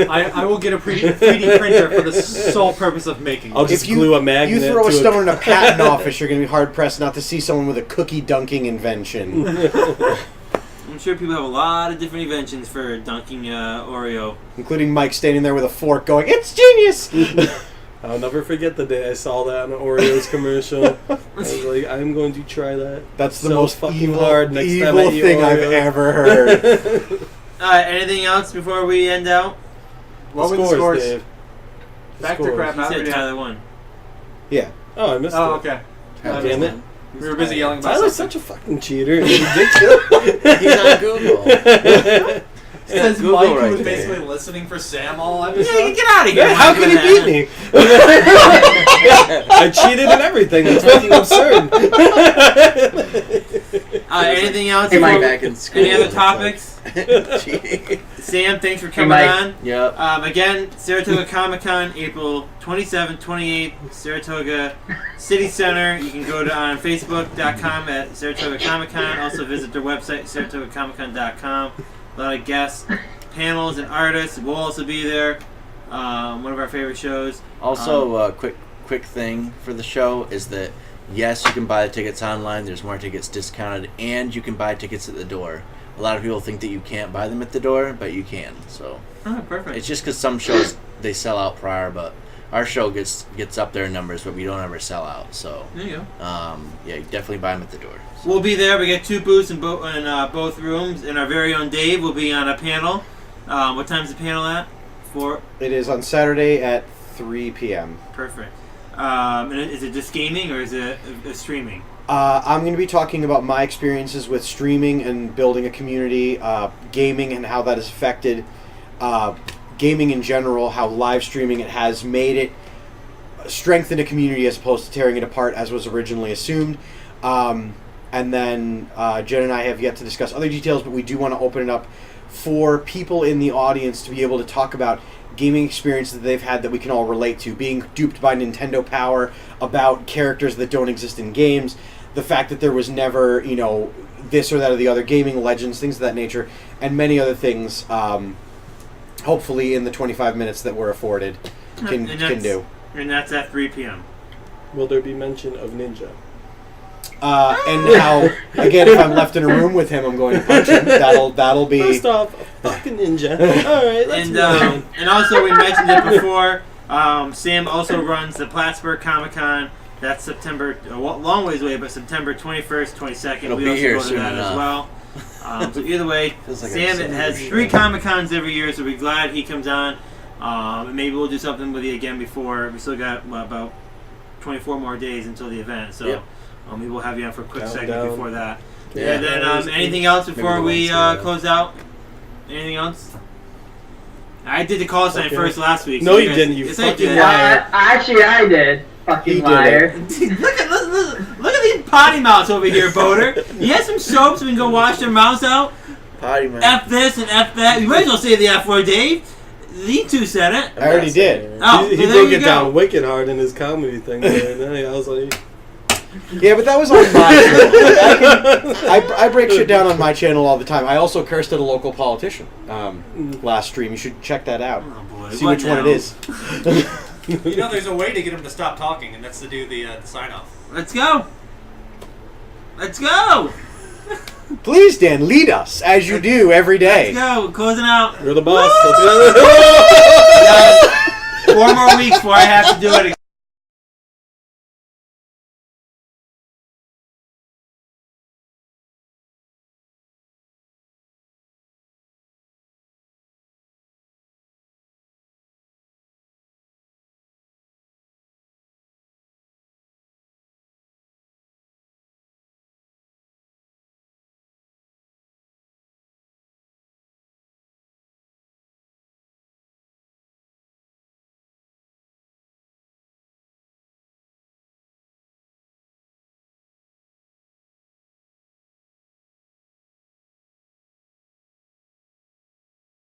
I will get a 3D printer for the sole purpose of making I'll one. just glue a magnet You throw a to stone in a patent office, you're going to be hard-pressed not to see someone with a cookie dunking invention. I'm sure people have a lot of different inventions for dunking Oreo. Including Mike standing there with a fork going, "It's genius!" I'll never forget the day I saw that on an Oreos commercial. I was like, I'm going to try that. That's the So most fucking evil, hard next time I evil eat thing I've Oreo. ever heard. Anything else before we end out? What were the scores? Dave? Back to Scores. crap. You How said did we Tyler won. Yeah. Oh, I missed Oh, it. okay. God damn it. We were busy yelling about Tyler's something. such a fucking cheater. It's ridiculous. He's on Google. Says Google Mike, right who was there. basically listening for Sam all episode. Yeah, get out of here. Yeah, how Mike, can with he that. beat me? I cheated in everything. That's fucking absurd. Anything else? Hey, Mike. before- Back in school. Any other topics? Cheating. Sam, thanks for coming Mike. on. Yep. Again, Saratoga Comic Con, April 27th, 28th, Saratoga City Center. You can go to on Facebook.com at Saratoga Comic Con. Also visit their website, SaratogaComicCon.com. A lot of guests, panels, and artists will also be there. One of our favorite shows. Also, quick thing for the show is that yes, you can buy the tickets online. There's more tickets discounted, and you can buy tickets at the door. A lot of people think that you can't buy them at the door, but you can. So Oh, perfect. it's just because some shows they sell out prior, but our show gets up there in numbers, but we don't ever sell out. So There you go. yeah, you definitely buy them at the door. We'll be there. We got 2 booths in both rooms, and our very own Dave will be on a panel. What time's the panel at? 4. It is on Saturday at 3 p.m. Perfect. And is it just gaming or is it streaming? I'm going to be talking about my experiences with streaming and building a community, gaming and how that has affected gaming in general, how live streaming it has made it strengthen a community as opposed to tearing it apart as was originally assumed. And then Jen and I have yet to discuss other details, but we do want to open it up for people in the audience to be able to talk about gaming experiences that they've had that we can all relate to, being duped by Nintendo power, about characters that don't exist in games, the fact that there was never, this or that or the other, gaming legends, things of that nature, and many other things, hopefully in the 25 minutes that we're afforded, can do. And that's at 3 p.m. Will there be mention of Ninja? And how, again, if I'm left in a room with him, I'm going to punch him. That'll be... First off, a fucking Ninja. All right, let's move on. And also, we mentioned it before, Sam also runs the Plattsburgh Comic Con. That's September, a long ways away, but September 21st, 22nd. It'll we be also here go to soon that enough. as well. So either way, Feels like Sam I'm saying has every 3 show. Comic Cons every year, so we're glad he comes on. And maybe we'll do something with you again before. We still got about 24 more days until the event, so Yep. Maybe we'll have you on for a quick segment Countdown. before that. Yeah, And then that is anything else before Maybe we the Wednesday. close out? Anything else? I did the call sign Okay. first last week. No, so you guys- didn't, you Yes, I fucking did. liar. Actually, I did. Fucking He did liar. Look at these potty mouths over here, Boater. You have some soap so we can go wash their mouths out? Potty man. F this and F that. You might as well say the F word, Dave. These two said it. I already did. Oh, he well, there broke you it go. down wicked hard in his comedy thing the other night. I was like, Yeah, but that was on my channel. I break shit down on my channel all the time. I also cursed at a local politician last stream. You should check that out. Oh, boy. See What which one now? it is. You know, there's a way to get him to stop talking, and that's to do the sign off. Let's go. Let's go. Please, Dan, lead us as you do every day. Let's go. We're closing out. you're the boss. 4 more weeks before I have to do it again.